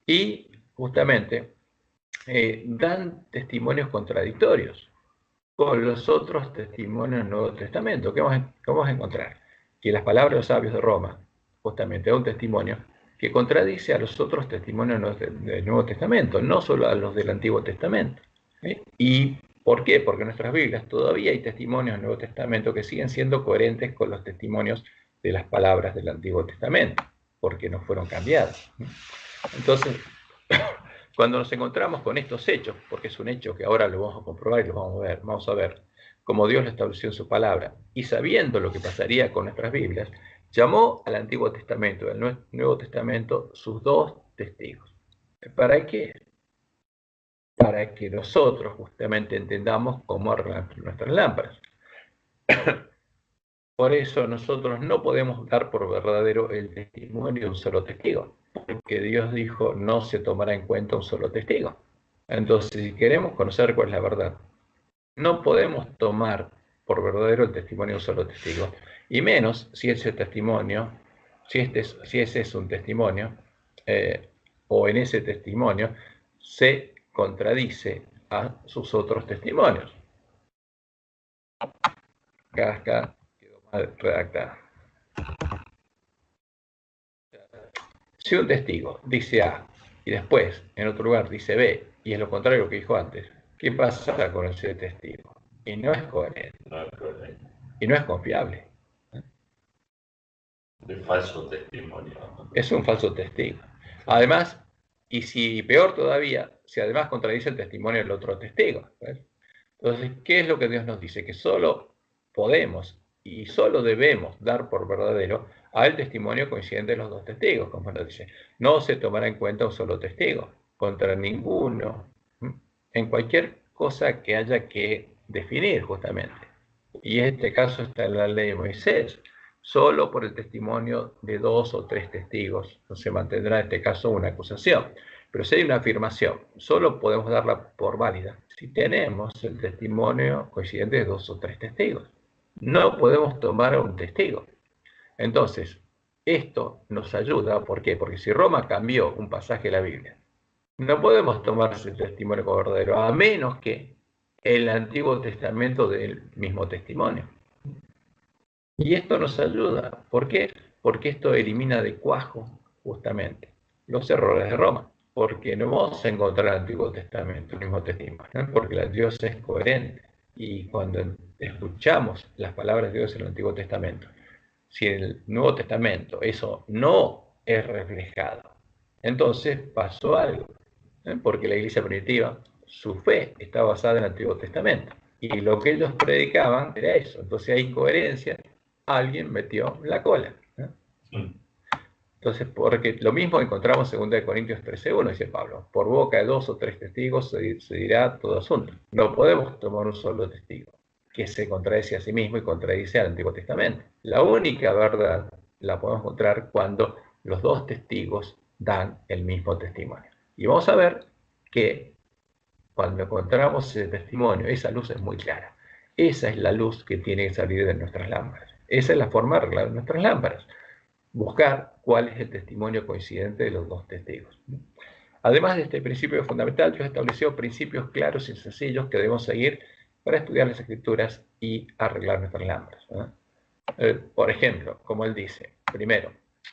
Y justamente dan testimonios contradictorios con los otros testimonios del Nuevo Testamento. ¿Qué vamos a encontrar? Que las palabras de los sabios de Roma, justamente, da un testimonio que contradice a los otros testimonios del Nuevo Testamento, no solo a los del Antiguo Testamento. ¿Y por qué? Porque en nuestras Biblias todavía hay testimonios del Nuevo Testamento que siguen siendo coherentes con los testimonios de las palabras del Antiguo Testamento, porque no fueron cambiadas. Entonces, cuando nos encontramos con estos hechos, porque es un hecho que ahora lo vamos a comprobar y lo vamos a ver cómo Dios lo estableció en su palabra, y sabiendo lo que pasaría con nuestras Biblias, llamó al Antiguo Testamento y al Nuevo Testamento sus dos testigos. ¿Para qué? Para que nosotros justamente entendamos cómo arreglar nuestras lámparas. Por eso nosotros no podemos dar por verdadero el testimonio de un solo testigo, porque Dios dijo no se tomará en cuenta un solo testigo. Entonces, si queremos conocer cuál es la verdad, no podemos tomar por verdadero el testimonio de un solo testigo, y menos si ese testimonio, si ese es un testimonio, o en ese testimonio se contradice a sus otros testimonios. Acá quedó mal redactada. Si un testigo dice A y después en otro lugar dice B y es lo contrario a lo que dijo antes, ¿qué pasa con ese testigo? Y no es coherente. No es correcto. Y no es confiable. De falso testimonio. Es un falso testigo. Además, y si peor todavía, si además contradice el testimonio del otro testigo. ¿Ves? Entonces, ¿qué es lo que Dios nos dice? Que solo podemos y solo debemos dar por verdadero al testimonio coincidente de los dos testigos, como nos dice. No se tomará en cuenta un solo testigo contra ninguno, en cualquier cosa que haya que definir justamente. Y en este caso está en la ley de Moisés. Solo por el testimonio de 2 o 3 testigos no se mantendrá en este caso una acusación. Pero si hay una afirmación, solo podemos darla por válida si tenemos el testimonio coincidente de 2 o 3 testigos. No podemos tomar a un testigo. Entonces, esto nos ayuda, ¿por qué? Porque si Roma cambió un pasaje de la Biblia, no podemos tomar ese testimonio como verdadero, a menos que el Antiguo Testamento del mismo testimonio. Y esto nos ayuda. ¿Por qué? Porque esto elimina de cuajo, justamente, los errores de Roma. Porque no vamos a encontrar el Antiguo Testamento, el mismo testimonio, ¿no? Porque Dios es coherente. Y cuando escuchamos las palabras de Dios en el Antiguo Testamento, si en el Nuevo Testamento eso no es reflejado, entonces pasó algo. Porque la iglesia primitiva, su fe está basada en el Antiguo Testamento. Y lo que ellos predicaban era eso. Entonces hay incoherencia. Alguien metió la cola. Entonces, porque lo mismo encontramos en 2 Corintios 13:1, dice Pablo, por boca de 2 o 3 testigos se dirá todo asunto. No podemos tomar un solo testigo que se contradice a sí mismo y contradice al Antiguo Testamento. La única verdad la podemos encontrar cuando los dos testigos dan el mismo testimonio. Y vamos a ver que cuando encontramos ese testimonio, esa luz es muy clara. Esa es la luz que tiene que salir de nuestras lámparas. Esa es la forma de arreglar nuestras lámparas. Buscar cuál es el testimonio coincidente de los dos testigos. Además de este principio fundamental, Dios estableció principios claros y sencillos que debemos seguir para estudiar las Escrituras y arreglar nuestras lámparas. Por ejemplo, como él dice, primero,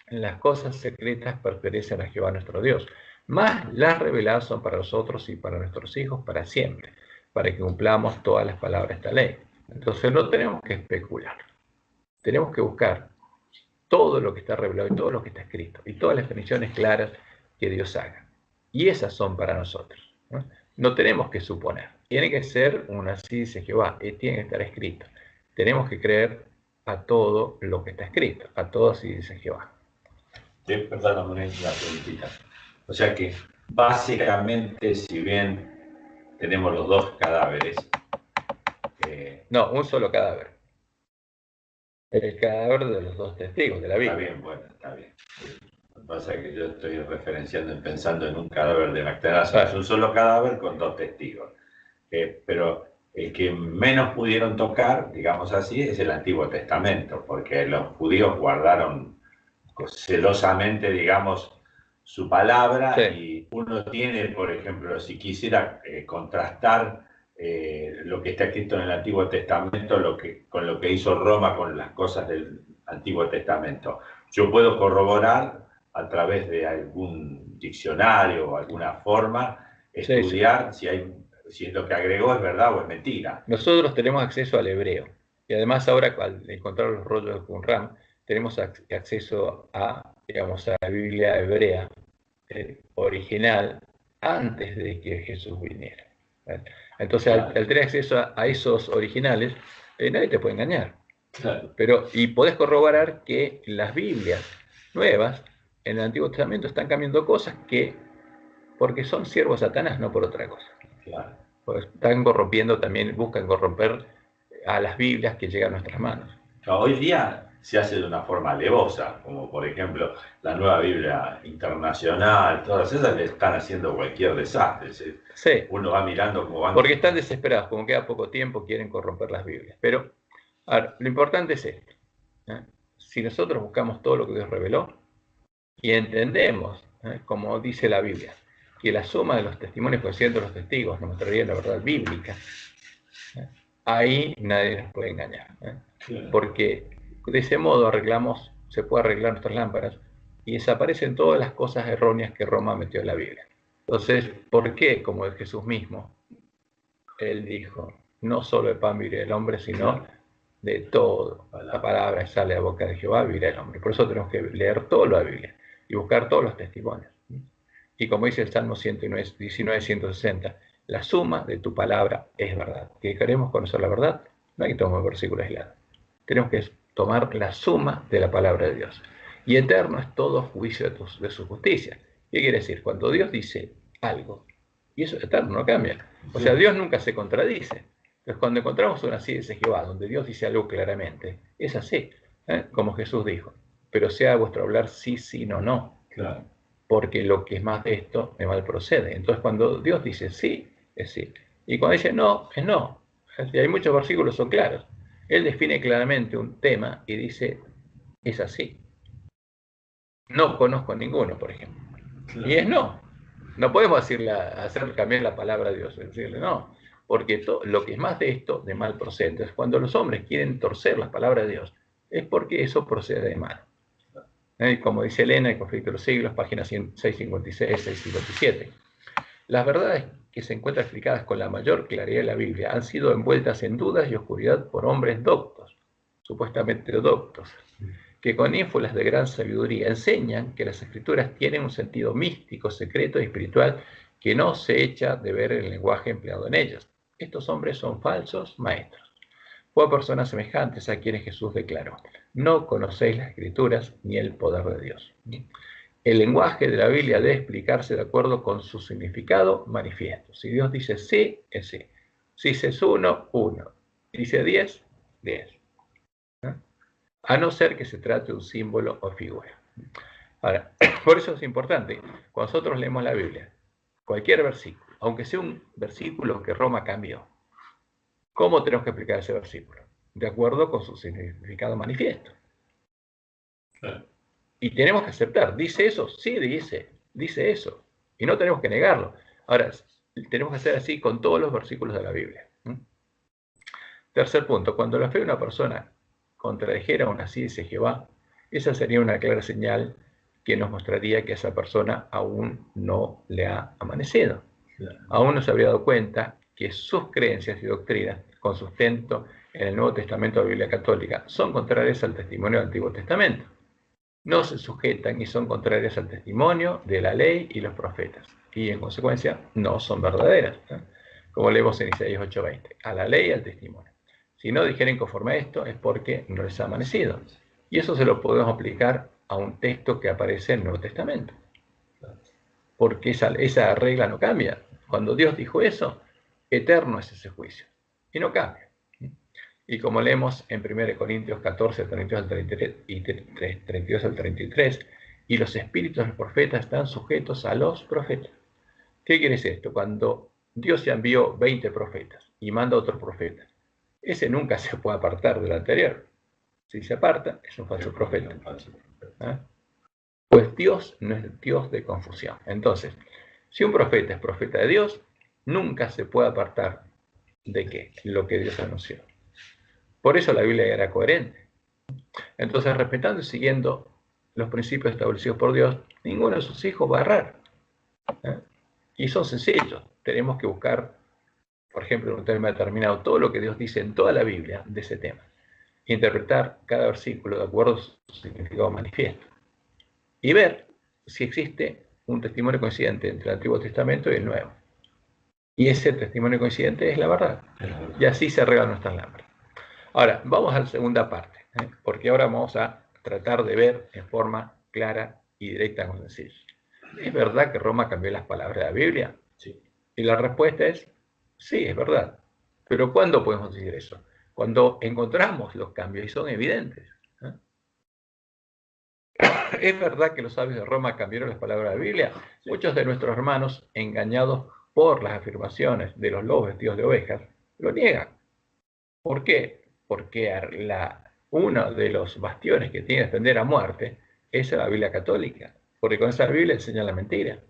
las cosas secretas pertenecen a Jehová nuestro Dios, mas las reveladas son para nosotros y para nuestros hijos para siempre, para que cumplamos todas las palabras de esta ley. Entonces no tenemos que especular, tenemos que buscar todo lo que está revelado y todo lo que está escrito y todas las definiciones claras que Dios haga. Y esas son para nosotros. No tenemos que suponer. Tiene que ser así dice Jehová, tiene que estar escrito. Tenemos que creer a todo lo que está escrito, a todo así dice Jehová. Sí, perdón, una preguntita. O sea que básicamente, si bien tenemos los dos cadáveres... No, un solo cadáver. El cadáver de los dos testigos de la Está Biblia. bien, bueno, está bien. Lo que pasa es que yo estoy referenciando y pensando en un cadáver de Mactenazo. Es un solo cadáver con dos testigos. Pero el que menos pudieron tocar, digamos así, es el Antiguo Testamento, porque los judíos guardaron celosamente, digamos, su palabra, Sí, y uno tiene, por ejemplo, si quisiera contrastar lo que está escrito en el Antiguo Testamento con lo que hizo Roma con las cosas del Antiguo Testamento. Yo puedo corroborar a través de algún diccionario o alguna forma, sí, sí. estudiar si lo que agregó es verdad o es mentira. Nosotros tenemos acceso al hebreo. Y además ahora, al encontrar los rollos de Qumran, tenemos acceso a, digamos, a la Biblia hebrea original antes de que Jesús viniera. ¿Vale? Entonces, Claro. al tener acceso a esos originales, nadie te puede engañar. Claro. Y podés corroborar que las Biblias nuevas en el Antiguo Testamento están cambiando cosas porque son siervos de Satanás, no por otra cosa. Claro. Porque están corrompiendo también, buscan corromper a las Biblias que llegan a nuestras manos. Hoy día se hace de una forma alevosa, como por ejemplo la nueva Biblia internacional, todas esas le están haciendo cualquier desastre. Sí, uno va mirando cómo van. porque están desesperados, como queda poco tiempo, quieren corromper las Biblias. Pero, a ver, lo importante es esto. Si nosotros buscamos todo lo que Dios reveló y entendemos, como dice la Biblia, que la suma de los testimonios coincidentes de los testigos nos mostraría la verdad bíblica, ahí nadie nos puede engañar. Porque de ese modo se puede arreglar nuestras lámparas y desaparecen todas las cosas erróneas que Roma metió en la Biblia. Entonces, ¿por qué? Como es Jesús mismo, él dijo, no solo de pan vivirá el hombre, sino de todo. La palabra sale de la boca de Jehová, vivirá el hombre. Por eso tenemos que leer toda la Biblia y buscar todos los testimonios. Y como dice el Salmo 19, 160, la suma de tu palabra es verdad. ¿Que queremos conocer la verdad? No hay que tomar un versículo aislado. Tenemos que tomar la suma de la palabra de Dios. Y eterno es todo juicio de su justicia. ¿Qué quiere decir? Cuando Dios dice algo, y eso es eterno, no cambia. O sea, Dios nunca se contradice. Entonces, cuando encontramos una así de Jehová, donde Dios dice algo claramente, es así, como Jesús dijo. Pero sea vuestro hablar sí, sí, no, no. Claro. Porque lo que es más de esto me mal procede. Entonces, cuando Dios dice sí, es sí. Y cuando dice no, es no. Y hay muchos versículos son claros. Él define claramente un tema y dice, es así. No conozco ninguno, por ejemplo. Claro. Y es no. No podemos hacer cambiar la palabra de Dios, decirle no. Porque lo que es más de esto, de mal procede. Entonces, cuando los hombres quieren torcer las palabras de Dios, es porque eso procede de mal. Como dice Elena, El conflicto de los siglos, páginas 656, 657. Las verdades que se encuentran explicadas con la mayor claridad en la Biblia han sido envueltas en dudas y oscuridad por hombres doctos, supuestamente doctos, que con ínfulas de gran sabiduría enseñan que las escrituras tienen un sentido místico, secreto y espiritual que no se echa de ver en el lenguaje empleado en ellas. Estos hombres son falsos maestros. Fue a personas semejantes a quienes Jesús declaró, no conocéis las escrituras ni el poder de Dios. El lenguaje de la Biblia debe explicarse de acuerdo con su significado manifiesto. Si Dios dice sí, es sí. Si dice uno, uno. Dice 10, 10. A no ser que se trate de un símbolo o figura. Ahora, por eso es importante, cuando nosotros leemos la Biblia, cualquier versículo, aunque sea un versículo que Roma cambió, ¿cómo tenemos que explicar ese versículo? De acuerdo con su significado manifiesto. Y tenemos que aceptar, ¿dice eso? Sí, dice eso. Y no tenemos que negarlo. Ahora, tenemos que hacer así con todos los versículos de la Biblia. Tercer punto, cuando la fe de una persona contradijera una así dice Jehová, esa sería una clara señal que nos mostraría que esa persona aún no le ha amanecido. Aún no se habría dado cuenta que sus creencias y doctrinas con sustento en el Nuevo Testamento de la Biblia Católica son contrarias al testimonio del Antiguo Testamento. No se sujetan y son contrarias al testimonio de la ley y los profetas. Y en consecuencia no son verdaderas. Como leemos en Isaías 8:20. A la ley y al testimonio. Si no dijeren conforme a esto es porque no les ha amanecido. Y eso se lo podemos aplicar a un texto que aparece en el Nuevo Testamento. Porque esa regla no cambia. Cuando Dios dijo eso, eterno es ese juicio. Y no cambia. Y como leemos en 1 Corintios 14, 32 al 33, y 32 al 33, y los espíritus de los profetas están sujetos a los profetas. ¿Qué quiere decir esto? Cuando Dios ya envió 20 profetas y manda a otros profetas, ese nunca se puede apartar del anterior. Si se aparta, es un falso profeta. ¿Eh? Pues Dios no es Dios de confusión. Entonces, si un profeta es profeta de Dios, nunca se puede apartar de qué, lo que Dios anunció. Por eso la Biblia era coherente. Entonces, respetando y siguiendo los principios establecidos por Dios, ninguno de sus hijos va a errar. ¿Eh? Y son sencillos. Tenemos que buscar, por ejemplo, en un tema determinado, todo lo que Dios dice en toda la Biblia de ese tema. Interpretar cada versículo de acuerdo a su significado manifiesto. Y ver si existe un testimonio coincidente entre el Antiguo Testamento y el Nuevo. Y ese testimonio coincidente es la verdad. Y así se arreglan nuestras lámparas. Ahora, vamos a la segunda parte, porque ahora vamos a tratar de ver en forma clara y directa con sencillo. ¿Es verdad que Roma cambió las palabras de la Biblia? Sí. Y la respuesta es, sí, es verdad. Pero ¿cuándo podemos decir eso? Cuando encontramos los cambios y son evidentes. ¿Es verdad que los sabios de Roma cambiaron las palabras de la Biblia? Sí. Muchos de nuestros hermanos, engañados por las afirmaciones de los lobos vestidos de ovejas, lo niegan. ¿Por qué? Porque uno de los bastiones que tiene que defender a muerte es la Biblia católica, porque con esa Biblia enseña la mentira.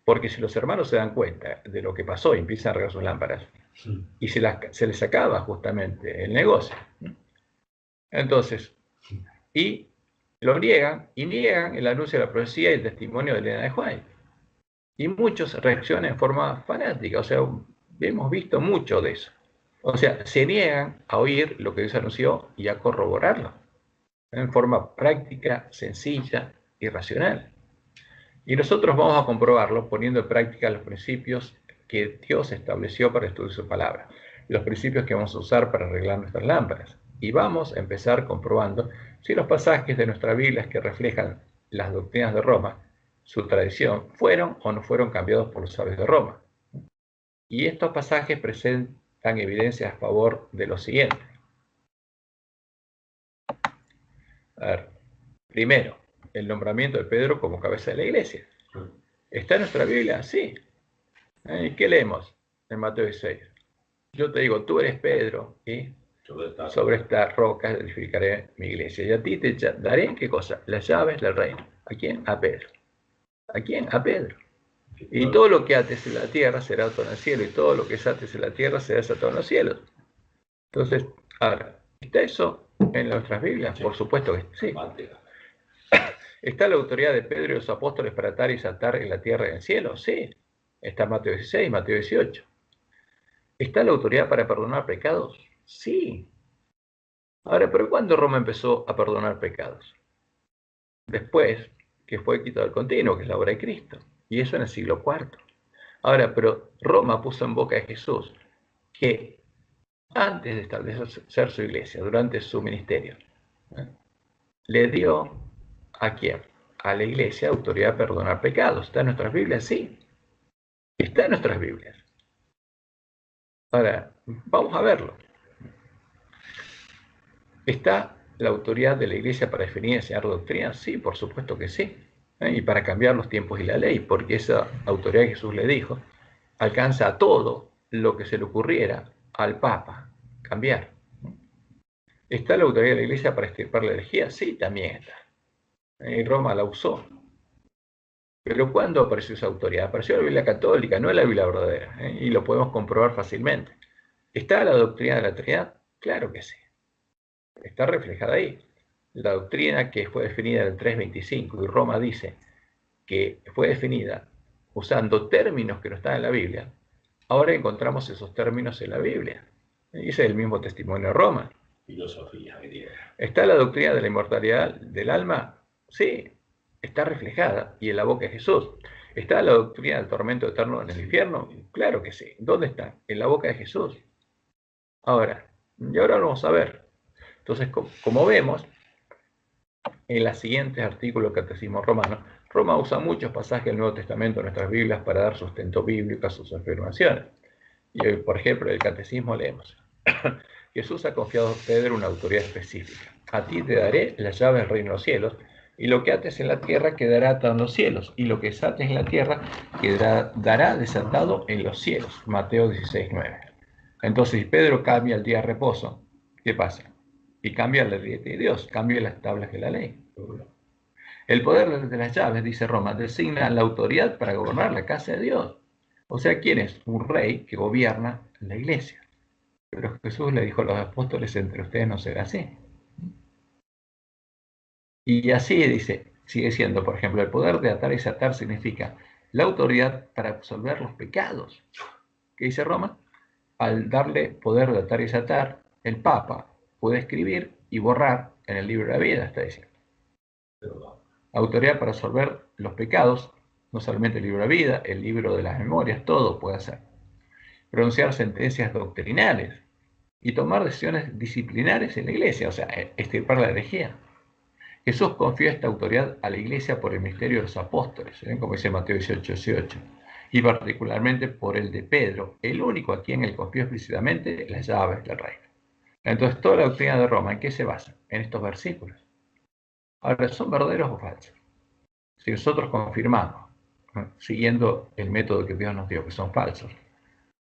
Porque si los hermanos se dan cuenta de lo que pasó y empiezan a regar sus lámparas, y se les acaba justamente el negocio. Entonces, y lo niegan, y niegan el anuncio de la profecía y el testimonio de Elena de White. Y muchos reaccionan en forma fanática, o sea, hemos visto mucho de eso. O sea, se niegan a oír lo que Dios anunció y a corroborarlo, en forma práctica, sencilla y racional. Y nosotros vamos a comprobarlo poniendo en práctica los principios que Dios estableció para estudiar su palabra, los principios que vamos a usar para arreglar nuestras lámparas. Y vamos a empezar comprobando si los pasajes de nuestras Biblias que reflejan las doctrinas de Roma, su tradición, fueron o no fueron cambiados por los sabios de Roma. Y estos pasajes presentan evidencias a favor de lo siguiente. A ver, primero, el nombramiento de Pedro como cabeza de la iglesia. ¿Está en nuestra Biblia? Sí. ¿Qué leemos en Mateo 16? Yo te digo, tú eres Pedro, y sobre esta roca edificaré mi iglesia. Y a ti te daré, ¿qué cosa? Las llaves del reino. ¿A quién? A Pedro. ¿A quién? A Pedro. Y todo lo que ates en la tierra será atado en el cielo, y todo lo que ates en la tierra será desatado en los cielos. Entonces, ahora, ¿está eso en nuestras Biblias? Sí. Por supuesto que sí. ¿Está la autoridad de Pedro y los apóstoles para atar y desatar en la tierra y en el cielo? Sí. Está Mateo 16, Mateo 18. ¿Está la autoridad para perdonar pecados? Sí. Ahora, ¿pero cuándo Roma empezó a perdonar pecados? Después que fue quitado el continuo, que es la obra de Cristo. Y eso en el siglo IV. Ahora, pero Roma puso en boca de Jesús que antes de establecer su iglesia, durante su ministerio, le dio ¿a quién? A la iglesia autoridad de perdonar pecados. ¿Está en nuestras Biblias? Sí. Está en nuestras Biblias. Ahora, vamos a verlo. ¿Está la autoridad de la iglesia para definir y enseñar doctrina? Sí, por supuesto que sí. Y para cambiar los tiempos y la ley, porque esa autoridad que Jesús le dijo alcanza a todo lo que se le ocurriera al Papa cambiar. ¿Está la autoridad de la iglesia para extirpar la herejía? Sí, también está. Y Roma la usó. Pero ¿cuándo apareció esa autoridad? Apareció en la Biblia católica, no en la Biblia verdadera, y lo podemos comprobar fácilmente. ¿Está la doctrina de la Trinidad? Claro que sí. Está reflejada ahí. La doctrina que fue definida en el 325, y Roma dice que fue definida usando términos que no están en la Biblia, ahora encontramos esos términos en la Biblia. Y ese es el mismo testimonio de Roma. Filosofía, diría. ¿Está la doctrina de la inmortalidad del alma? Sí, está reflejada y en la boca de Jesús. ¿Está la doctrina del tormento eterno en el infierno? Claro que sí. ¿Dónde está? En la boca de Jesús. Ahora, y ahora lo vamos a ver. Entonces, como vemos, en los siguientes artículos del Catecismo Romano, Roma usa muchos pasajes del Nuevo Testamento en nuestras Biblias para dar sustento bíblico a sus afirmaciones. Y hoy, por ejemplo, en el Catecismo leemos Jesús ha confiado a Pedro una autoridad específica. A ti te daré las llaves del reino de los cielos, y lo que ates en la tierra quedará atado en los cielos, y lo que desates en la tierra quedará desatado en los cielos. Mateo 16:9. Entonces, si Pedro cambia el día de reposo, ¿qué pasa? Y cambia la ley de Dios, cambia las tablas de la ley. El poder de las llaves, dice Roma, designa la autoridad para gobernar la casa de Dios. O sea, ¿quién es? Un rey que gobierna la iglesia. Pero Jesús le dijo a los apóstoles, entre ustedes no será así. Y así dice, sigue siendo, por ejemplo, el poder de atar y desatar significa la autoridad para absolver los pecados. ¿Qué dice Roma? Al darle poder de atar y desatar, el Papa puede escribir y borrar en el libro de la vida, está diciendo. Autoridad para absolver los pecados, no solamente el libro de la vida, el libro de las memorias, todo puede hacer. Pronunciar sentencias doctrinales y tomar decisiones disciplinares en la iglesia, o sea, extirpar la herejía. Jesús confió esta autoridad a la iglesia por el misterio de los apóstoles, como dice Mateo 18:18, y particularmente por el de Pedro, el único a quien él confió explícitamente las llaves del reino. Entonces, toda la doctrina de Roma, ¿en qué se basa? En estos versículos. Ahora, ¿son verdaderos o falsos? Si nosotros confirmamos, siguiendo el método que Dios nos dio, que son falsos,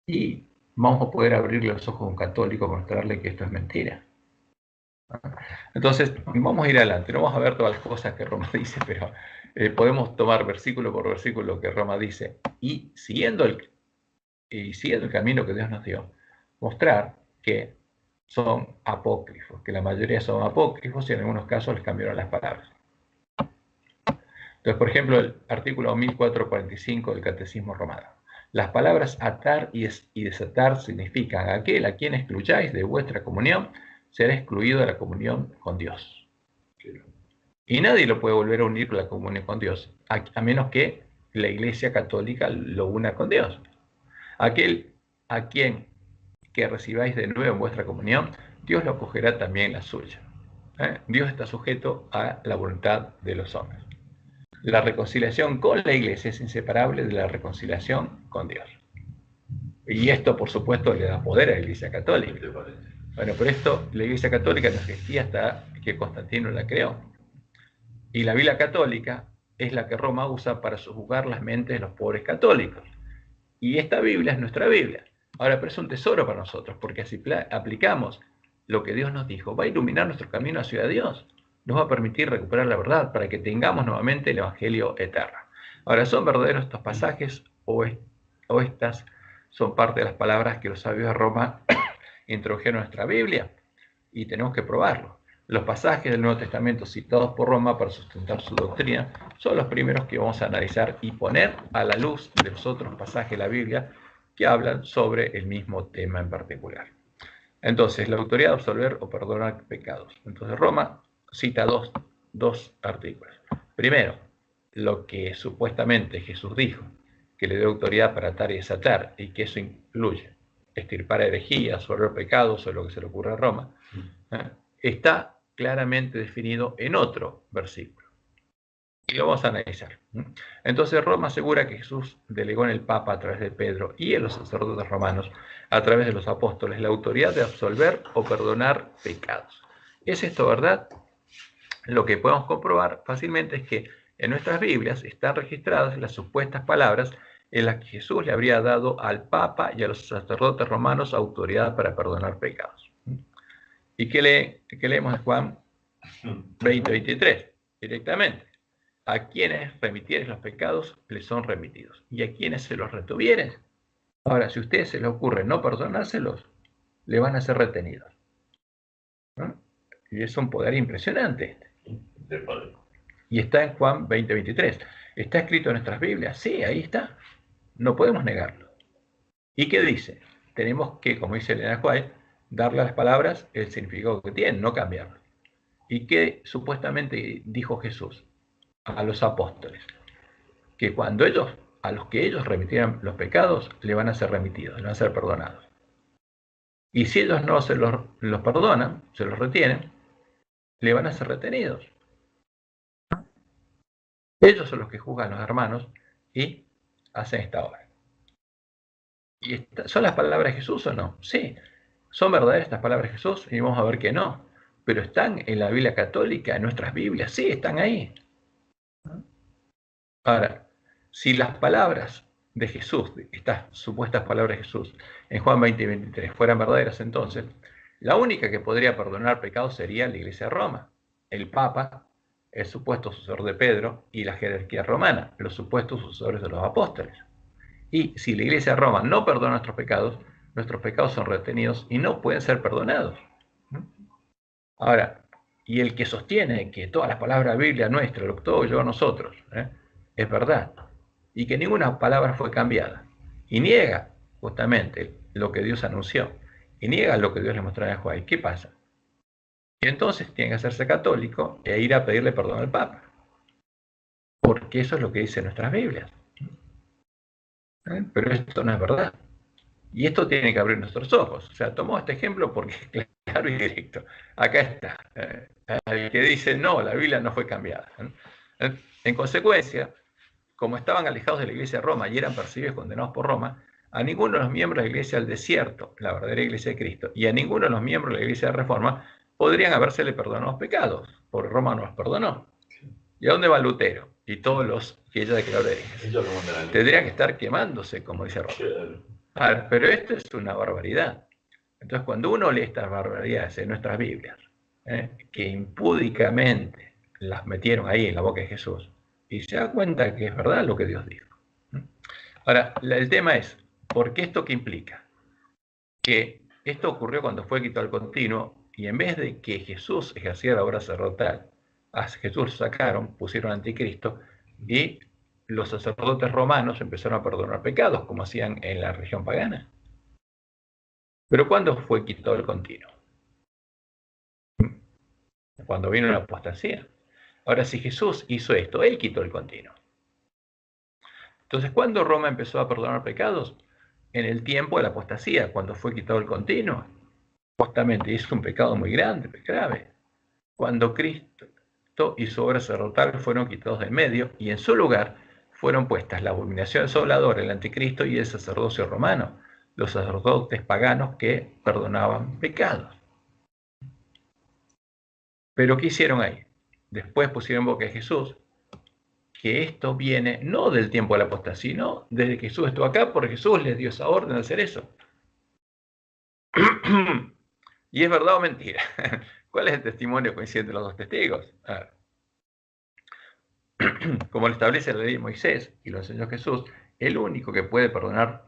y vamos a poder abrirle los ojos a un católico, mostrarle que esto es mentira. Entonces, vamos a ir adelante, no vamos a ver todas las cosas que Roma dice, pero podemos tomar versículo por versículo lo que Roma dice y siguiendo el camino que Dios nos dio, mostrar que son apócrifos, que la mayoría son apócrifos y en algunos casos les cambiaron las palabras. Entonces, por ejemplo, el artículo 1445 del Catecismo Romano. Las palabras atar y desatar significan: aquel a quien excluyáis de vuestra comunión será excluido de la comunión con Dios. Y nadie lo puede volver a unir con la comunión con Dios, a menos que la Iglesia Católica lo una con Dios. Aquel a quien que recibáis de nuevo en vuestra comunión, Dios lo acogerá también en la suya. Dios está sujeto a la voluntad de los hombres. La reconciliación con la Iglesia es inseparable de la reconciliación con Dios. Y esto, por supuesto, le da poder a la Iglesia Católica. Bueno, pero esto, la Iglesia Católica no existía hasta que Constantino la creó. Y la Biblia Católica es la que Roma usa para sojuzgar las mentes de los pobres católicos. Y esta Biblia es nuestra Biblia. Ahora, pero es un tesoro para nosotros, porque si aplicamos lo que Dios nos dijo, va a iluminar nuestro camino hacia Dios. Nos va a permitir recuperar la verdad para que tengamos nuevamente el Evangelio eterno. Ahora, ¿son verdaderos estos pasajes o estas son parte de las palabras que los sabios de Roma introdujeron a nuestra Biblia? Y tenemos que probarlo. Los pasajes del Nuevo Testamento citados por Roma para sustentar su doctrina son los primeros que vamos a analizar y poner a la luz de los otros pasajes de la Biblia que hablan sobre el mismo tema en particular. Entonces, la autoridad de absolver o perdonar pecados. Entonces, Roma cita dos artículos. Primero, lo que supuestamente Jesús dijo, que le dio autoridad para atar y desatar, y que eso incluye extirpar herejías, absolver pecados o lo que se le ocurra a Roma, está claramente definido en otro versículo. Y lo vamos a analizar. Entonces, Roma asegura que Jesús delegó en el Papa a través de Pedro y en los sacerdotes romanos, a través de los apóstoles, la autoridad de absolver o perdonar pecados. ¿Es esto verdad? Lo que podemos comprobar fácilmente es que en nuestras Biblias están registradas las supuestas palabras en las que Jesús le habría dado al Papa y a los sacerdotes romanos autoridad para perdonar pecados. ¿Y qué leemos en Juan 20:23? Directamente. A quienes remitieres los pecados, les son remitidos. Y a quienes se los retuvieres. Ahora, si a ustedes se les ocurre no perdonárselos, le van a ser retenidos. ¿No? Y es un poder impresionante. Y está en Juan 20:23. ¿Está escrito en nuestras Biblias? Sí, ahí está. No podemos negarlo. ¿Y qué dice? Tenemos que, como dice Elena White, darle a las palabras el significado que tienen, no cambiarlo. ¿Y qué supuestamente dijo Jesús a los apóstoles? Que cuando a los que ellos remitieran los pecados, le van a ser remitidos, le van a ser perdonados. Y si ellos no se los perdonan, se los retienen, le van a ser retenidos. Ellos son los que juzgan a los hermanos y hacen esta obra. ¿Y son las palabras de Jesús o no? Sí. ¿Son verdaderas estas palabras de Jesús? Y vamos a ver que no. Pero están en la Biblia católica, en nuestras Biblias. Sí, están ahí. Ahora, si las palabras de Jesús, estas supuestas palabras de Jesús, en Juan 20 y 23, fueran verdaderas, entonces, la única que podría perdonar pecados sería la Iglesia de Roma, el Papa, el supuesto sucesor de Pedro y la jerarquía romana, los supuestos sucesores de los apóstoles. Y si la Iglesia de Roma no perdona nuestros pecados son retenidos y no pueden ser perdonados. Ahora, y el que sostiene que todas las palabras de la Biblia nuestra, lo que todo llevó a nosotros, es verdad, y que ninguna palabra fue cambiada, y niega justamente lo que Dios anunció, y niega lo que Dios le mostró a Juan, ¿qué pasa? Y entonces tiene que hacerse católico e ir a pedirle perdón al Papa, porque eso es lo que dice nuestras Biblias. Pero esto no es verdad. Y esto tiene que abrir nuestros ojos. O sea, tomó este ejemplo porque es claro y directo. Acá está. El que dice, no, la Biblia no fue cambiada. En consecuencia, como estaban alejados de la Iglesia de Roma y eran perseguidos y condenados por Roma, a ninguno de los miembros de la Iglesia del Desierto, la verdadera Iglesia de Cristo, y a ninguno de los miembros de la Iglesia de Reforma podrían habérsele perdonado los pecados, porque Roma no los perdonó. ¿Y a dónde va Lutero? Y todos los que ella declaró herejes. Tendrían que estar quemándose, como dice Roma. Pero esto es una barbaridad. Entonces, cuando uno lee estas barbaridades en nuestras Biblias, que impúdicamente las metieron ahí en la boca de Jesús, y se da cuenta que es verdad lo que Dios dijo. Ahora, el tema es, ¿por qué esto qué implica? Que esto ocurrió cuando fue quitado el continuo, y en vez de que Jesús ejerciera la obra sacerdotal, a Jesús lo sacaron, pusieron anticristo, y los sacerdotes romanos empezaron a perdonar pecados, como hacían en la región pagana. Pero ¿cuándo fue quitado el continuo? Cuando vino la apostasía. Ahora, si Jesús hizo esto, él quitó el continuo. Entonces, ¿cuándo Roma empezó a perdonar pecados? En el tiempo de la apostasía, cuando fue quitado el continuo. Justamente hizo un pecado muy grande, grave. Cuando Cristo y su obra sacerdotal fueron quitados del medio, y en su lugar fueron puestas la abominación desoladora, el anticristo y el sacerdocio romano, los sacerdotes paganos que perdonaban pecados. Pero ¿qué hicieron ahí? Después pusieron en boca de Jesús que esto viene no del tiempo de la apostasía, sino desde que Jesús estuvo acá, porque Jesús les dio esa orden de hacer eso. ¿Y es verdad o mentira? ¿Cuál es el testimonio coincidente de los dos testigos? A ver. Como lo establece la ley de Moisés y lo enseñó Jesús, el único que puede perdonar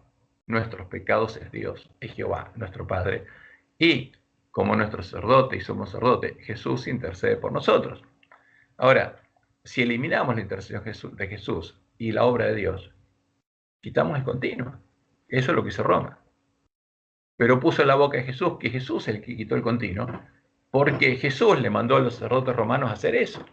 nuestros pecados es Dios, es Jehová, nuestro Padre. Y como nuestro sacerdote y somos sacerdote, Jesús intercede por nosotros. Ahora, si eliminamos la intercesión de Jesús y la obra de Dios, quitamos el continuo. Eso es lo que hizo Roma. Pero puso en la boca de Jesús que Jesús es el que quitó el continuo, porque Jesús le mandó a los sacerdotes romanos a hacer eso.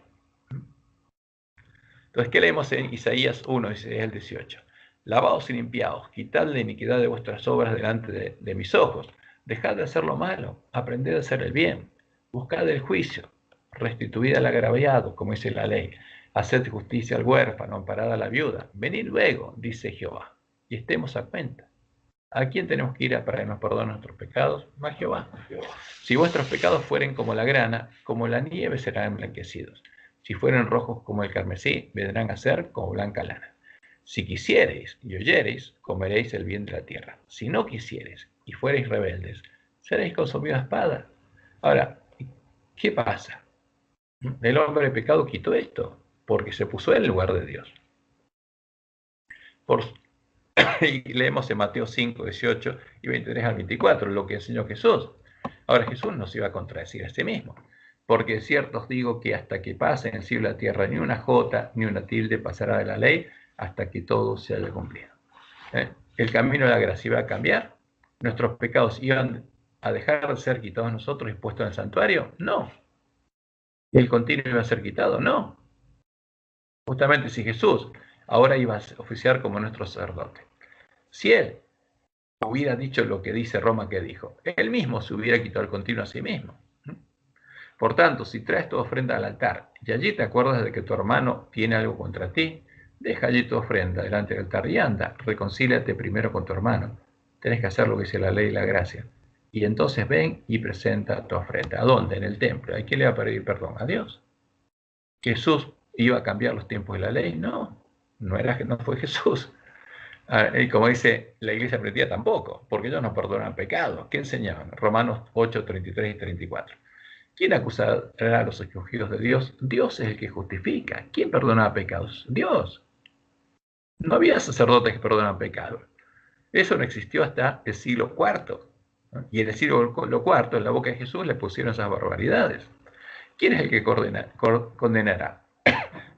Entonces, ¿qué leemos en Isaías 1, Isaías 18? Lavaos y limpiaos, quitad la iniquidad de vuestras obras delante de mis ojos. Dejad de hacer lo malo, aprended a hacer el bien, buscad el juicio, restituid al agraviado, como dice la ley, haced justicia al huérfano, amparad a la viuda. Venid luego, dice Jehová, y estemos a cuenta. ¿A quién tenemos que ir para que nos perdone nuestros pecados? A Jehová. Si vuestros pecados fueren como la grana, como la nieve serán emblanquecidos. Si fueren rojos como el carmesí, vendrán a ser como blanca lana. Si quisiereis y oyereis, comeréis el bien de la tierra. Si no quisiereis y fuereis rebeldes, seréis consumidos a espada. Ahora, ¿qué pasa? El hombre de pecado quitó esto, porque se puso en el lugar de Dios. Y leemos en Mateo 5, 18 y 23 al 24, lo que enseñó Jesús. Ahora Jesús no se iba a contradecir a sí mismo, porque de cierto os digo que hasta que pase en el cielo y la tierra ni una jota ni una tilde pasará de la ley hasta que todo se haya cumplido. El camino de la gracia iba a cambiar, nuestros pecados iban a dejar de ser quitados nosotros y puestos en el santuario, no. ¿El continuo iba a ser quitado? No. Justamente si Jesús ahora iba a oficiar como nuestro sacerdote, si él hubiera dicho lo que dice Roma que dijo, él mismo se hubiera quitado el continuo a sí mismo. Por tanto, si traes tu ofrenda al altar y allí te acuerdas de que tu hermano tiene algo contra ti, deja allí tu ofrenda delante del altar y anda, reconcíliate primero con tu hermano. Tenés que hacer lo que dice la ley y la gracia. Y entonces ven y presenta tu ofrenda. ¿A dónde? En el templo. ¿A quién le va a pedir perdón? A Dios. ¿Jesús iba a cambiar los tiempos de la ley? No, no fue Jesús. Y como dice la iglesia primitiva tampoco, porque ellos no perdonan pecados. ¿Qué enseñaban? Romanos 8, 33 y 34. ¿Quién acusará a los escogidos de Dios? Dios es el que justifica. ¿Quién perdonaba pecados? Dios. No había sacerdotes que perdonan pecados. Eso no existió hasta el siglo IV. ¿No? Y en el siglo IV, en la boca de Jesús, le pusieron esas barbaridades. ¿Quién es el que condenará?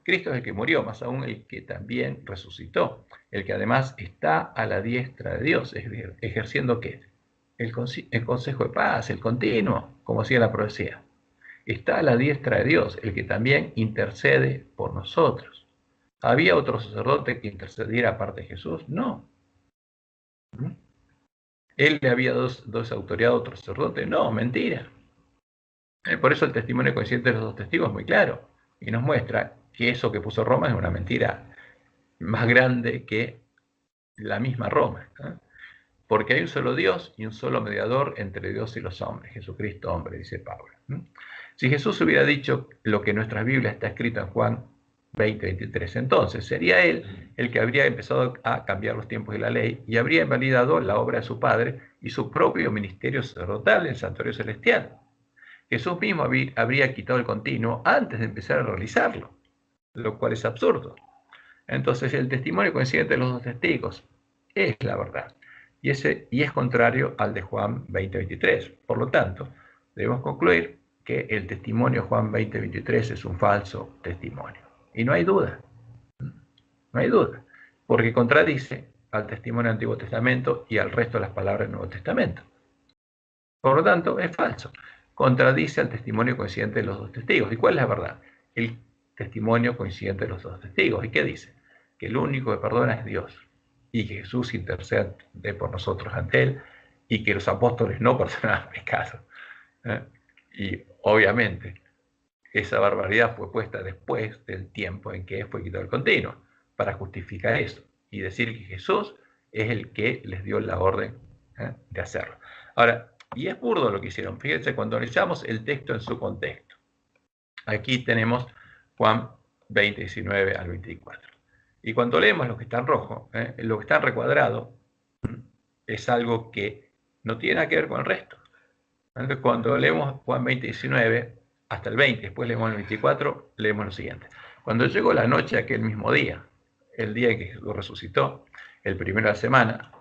Cristo es el que murió, más aún el que también resucitó, el que además está a la diestra de Dios, es decir, ejerciendo ¿qué? El consejo de paz, el continuo, como decía la profecía. Está a la diestra de Dios, el que también intercede por nosotros. ¿Había otro sacerdote que intercediera aparte de Jesús? No. ¿Él le había dos autoridad a otro sacerdote? No, mentira. Por eso el testimonio consciente de los dos testigos es muy claro y nos muestra que eso que puso Roma es una mentira más grande que la misma Roma, ¿eh? Porque hay un solo Dios y un solo mediador entre Dios y los hombres, Jesucristo hombre, dice Pablo. Si Jesús hubiera dicho lo que en nuestras Biblias está escrito en Juan 20, 23, entonces sería él el que habría empezado a cambiar los tiempos de la ley y habría invalidado la obra de su Padre y su propio ministerio sacerdotal en el santuario celestial. Jesús mismo habría quitado el continuo antes de empezar a realizarlo, lo cual es absurdo. Entonces el testimonio coincidente de los dos testigos es la verdad, y es contrario al de Juan 20:23. Por lo tanto, debemos concluir que el testimonio de Juan 20:23 es un falso testimonio. Y no hay duda, porque contradice al testimonio del Antiguo Testamento y al resto de las palabras del Nuevo Testamento. Por lo tanto, es falso. Contradice al testimonio coincidente de los dos testigos. ¿Y cuál es la verdad? El testimonio coincidente de los dos testigos. ¿Y qué dice? Que el único que perdona es Dios y que Jesús intercede por nosotros ante Él y que los apóstoles no perdonaban pecados. Y obviamente esa barbaridad fue puesta después del tiempo en que fue quitado el continuo para justificar eso y decir que Jesús es el que les dio la orden de hacerlo. Ahora, y es burdo lo que hicieron. Fíjense, cuando analizamos el texto en su contexto. Aquí tenemos Juan 20, 19 al 24. Y cuando leemos lo que está en rojo, lo que está en recuadrado, es algo que no tiene nada que ver con el resto. Entonces, cuando leemos Juan 20, 19 hasta el 20, después leemos el 24, leemos lo siguiente. Cuando llegó la noche de aquel mismo día, el día en que Jesús resucitó, el primero de la semana,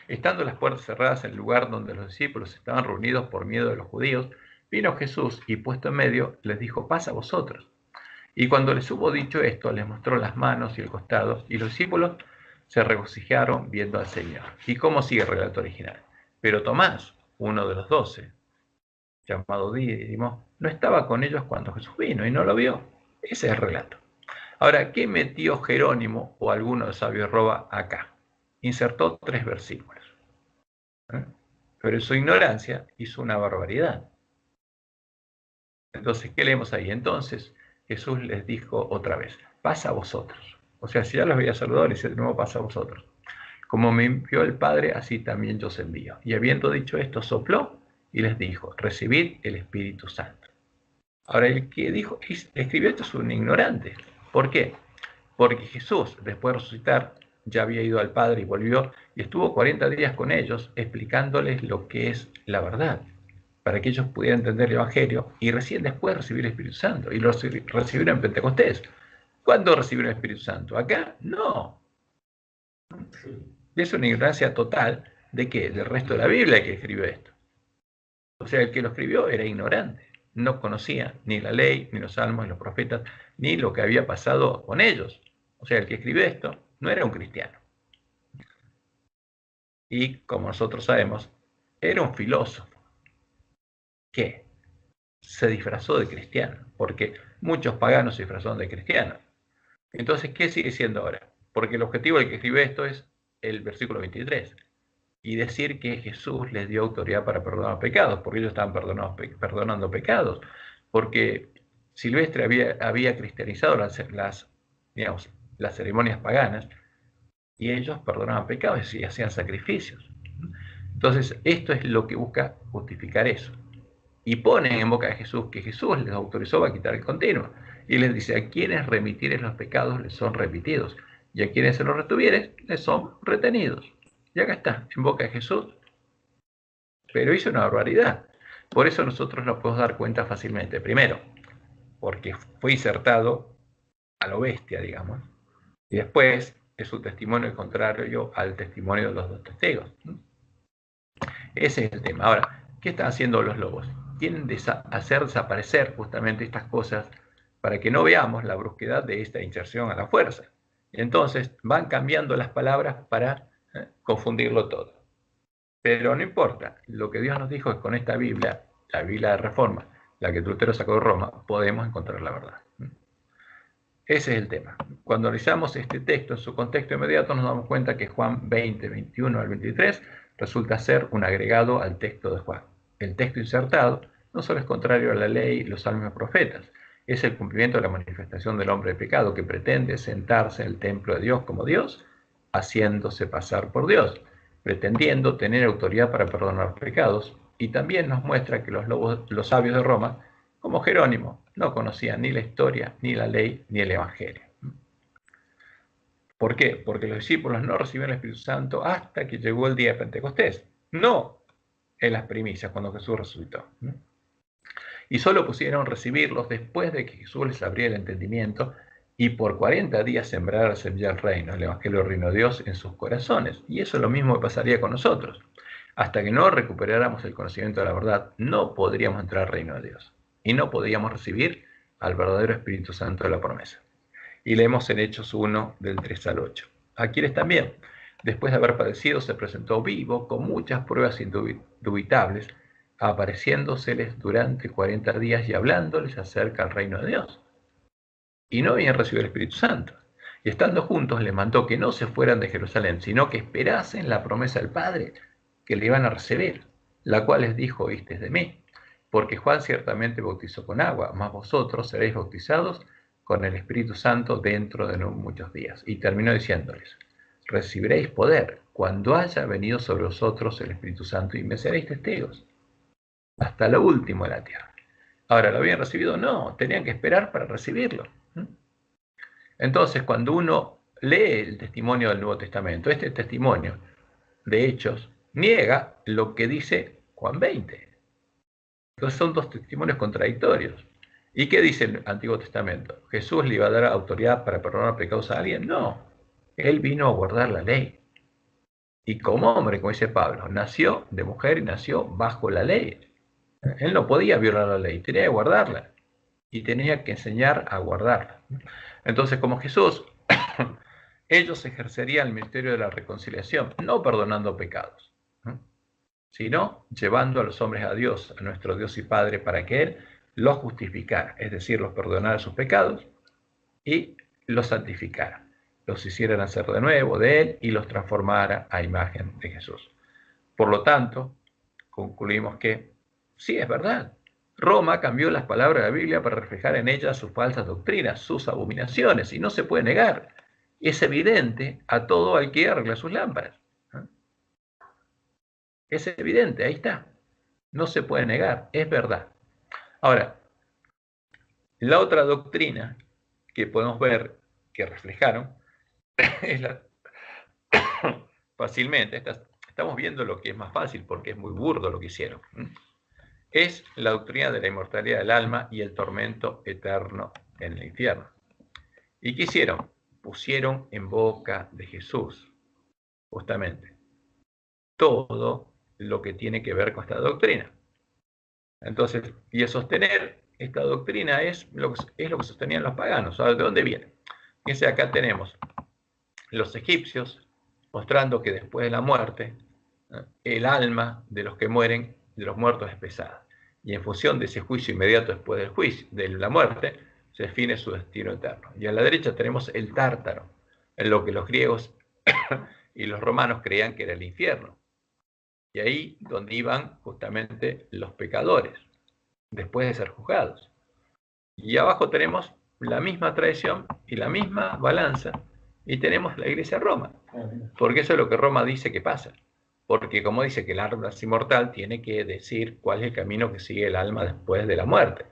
estando las puertas cerradas en el lugar donde los discípulos estaban reunidos por miedo de los judíos, vino Jesús y puesto en medio les dijo, paz a vosotros. Y cuando les hubo dicho esto, les mostró las manos y el costado, y los discípulos se regocijaron viendo al Señor. ¿Y cómo sigue el relato original? Pero Tomás, uno de los 12, llamado Dídimo, no estaba con ellos cuando Jesús vino y no lo vio. Ese es el relato. Ahora, ¿qué metió Jerónimo o alguno de sabios roba acá? Insertó 3 versículos. Pero en su ignorancia hizo una barbaridad. Entonces, ¿qué leemos ahí? Entonces, Jesús les dijo otra vez, pasa a vosotros. O sea, si ya los había saludado, les dice de nuevo, pasa a vosotros. Como me envió el Padre, así también yo os envío. Y habiendo dicho esto, sopló y les dijo, recibid el Espíritu Santo. Ahora, el que escribió esto es un ignorante. ¿Por qué? Porque Jesús, después de resucitar, ya había ido al Padre y volvió, y estuvo 40 días con ellos, explicándoles lo que es la verdad, para que ellos pudieran entender el Evangelio, y recién después recibir el Espíritu Santo, y lo recibieron en Pentecostés. ¿Cuándo recibieron el Espíritu Santo? ¿Acá? No. Es una ignorancia total de que del resto de la Biblia que escribió esto. O sea, el que lo escribió era ignorante, no conocía ni la ley, ni los salmos, ni los profetas, ni lo que había pasado con ellos. O sea, el que escribió esto no era un cristiano. Y como nosotros sabemos, era un filósofo que se disfrazó de cristiano, porque muchos paganos se disfrazaron de cristianos. Entonces, ¿qué sigue siendo ahora? Porque el objetivo del que escribe esto es el versículo 23, y decir que Jesús les dio autoridad para perdonar pecados, porque ellos estaban perdonando pecados, porque Silvestre había cristianizado las ceremonias paganas, y ellos perdonaban pecados y hacían sacrificios. Entonces, esto es lo que busca justificar eso. Y ponen en boca de Jesús que Jesús les autorizó a quitar el continuo. Y les dice, a quienes remitieres los pecados les son remitidos, y a quienes se los retuvieres les son retenidos. Y acá está, en boca de Jesús. Pero hizo una barbaridad. Por eso nosotros nos podemos dar cuenta fácilmente. Primero, porque fue insertado a lo bestia, digamos. Y después es un testimonio contrario al testimonio de los dos testigos. Ese es el tema. Ahora, ¿qué están haciendo los lobos? Tienen que hacer desaparecer justamente estas cosas para que no veamos la brusquedad de esta inserción a la fuerza. Y entonces van cambiando las palabras para confundirlo todo. Pero no importa, lo que Dios nos dijo es que con esta Biblia, la Biblia de Reforma, la que Lutero sacó de Roma, podemos encontrar la verdad. Ese es el tema. Cuando analizamos este texto en su contexto inmediato, nos damos cuenta que Juan 20, 21 al 23 resulta ser un agregado al texto de Juan. El texto insertado no solo es contrario a la ley y los salmos y los profetas, es el cumplimiento de la manifestación del hombre de pecado que pretende sentarse en el templo de Dios como Dios, haciéndose pasar por Dios, pretendiendo tener autoridad para perdonar pecados, y también nos muestra que los sabios de Roma, como Jerónimo, no conocían ni la historia, ni la ley, ni el Evangelio. ¿Por qué? Porque los discípulos no recibieron el Espíritu Santo hasta que llegó el día de Pentecostés, no en las primicias, cuando Jesús resucitó. Y solo pusieron recibirlos después de que Jesús les abriera el entendimiento y por 40 días sembrar la semilla del reino, el Evangelio del reino de Dios en sus corazones. Y eso es lo mismo que pasaría con nosotros. Hasta que no recuperáramos el conocimiento de la verdad, no podríamos entrar al reino de Dios. Y no podríamos recibir al verdadero Espíritu Santo de la promesa. Y leemos en Hechos 1, del 3 al 8. Aquiles también, después de haber padecido, se presentó vivo con muchas pruebas indubitables, apareciéndoseles durante 40 días y hablándoles acerca del reino de Dios. Y no habían recibido el Espíritu Santo. Y estando juntos les mandó que no se fueran de Jerusalén, sino que esperasen la promesa del Padre, que le iban a recibir, la cual les dijo, oísteis de mí. Porque Juan ciertamente bautizó con agua, mas vosotros seréis bautizados con el Espíritu Santo dentro de no muchos días. Y terminó diciéndoles, recibiréis poder cuando haya venido sobre vosotros el Espíritu Santo y me seréis testigos hasta lo último de la tierra. Ahora, ¿lo habían recibido? No, tenían que esperar para recibirlo. Entonces, cuando uno lee el testimonio del Nuevo Testamento, este testimonio de Hechos niega lo que dice Juan 20. Entonces son dos testimonios contradictorios. ¿Y qué dice el Antiguo Testamento? ¿Jesús le iba a dar autoridad para perdonar pecados a alguien? No, él vino a guardar la ley. Y como hombre, como dice Pablo, nació de mujer y nació bajo la ley. Él no podía violar la ley, tenía que guardarla. Y tenía que enseñar a guardarla. Entonces, como Jesús, ellos ejercerían el ministerio de la reconciliación, no perdonando pecados, sino llevando a los hombres a Dios, a nuestro Dios y Padre, para que Él los justificara, es decir, los perdonara sus pecados y los santificara, los hiciera nacer de nuevo de Él y los transformara a imagen de Jesús. Por lo tanto, concluimos que sí, es verdad. Roma cambió las palabras de la Biblia para reflejar en ellas sus falsas doctrinas, sus abominaciones, y no se puede negar. Es evidente a todo el que arregla sus lámparas. Es evidente, ahí está. No se puede negar, es verdad. Ahora, la otra doctrina que podemos ver que reflejaron es la fácilmente, estamos viendo lo que es más fácil porque es muy burdo lo que hicieron. Es la doctrina de la inmortalidad del alma y el tormento eterno en el infierno. ¿Y qué hicieron? Pusieron en boca de Jesús, justamente, todo lo que tiene que ver con esta doctrina. Entonces, y el sostener esta doctrina es lo que sostenían los paganos. ¿Sabes de dónde viene? Fíjense, acá tenemos los egipcios mostrando que después de la muerte, el alma de los que mueren, de los muertos, es pesada. Y en función de ese juicio inmediato después del juicio, de la muerte, se define su destino eterno. Y a la derecha tenemos el Tártaro, en lo que los griegos y los romanos creían que era el infierno. Y ahí donde iban justamente los pecadores, después de ser juzgados. Y abajo tenemos la misma tradición y la misma balanza, y tenemos la Iglesia de Roma, porque eso es lo que Roma dice que pasa. Porque como dice que el alma es inmortal, tiene que decir cuál es el camino que sigue el alma después de la muerte.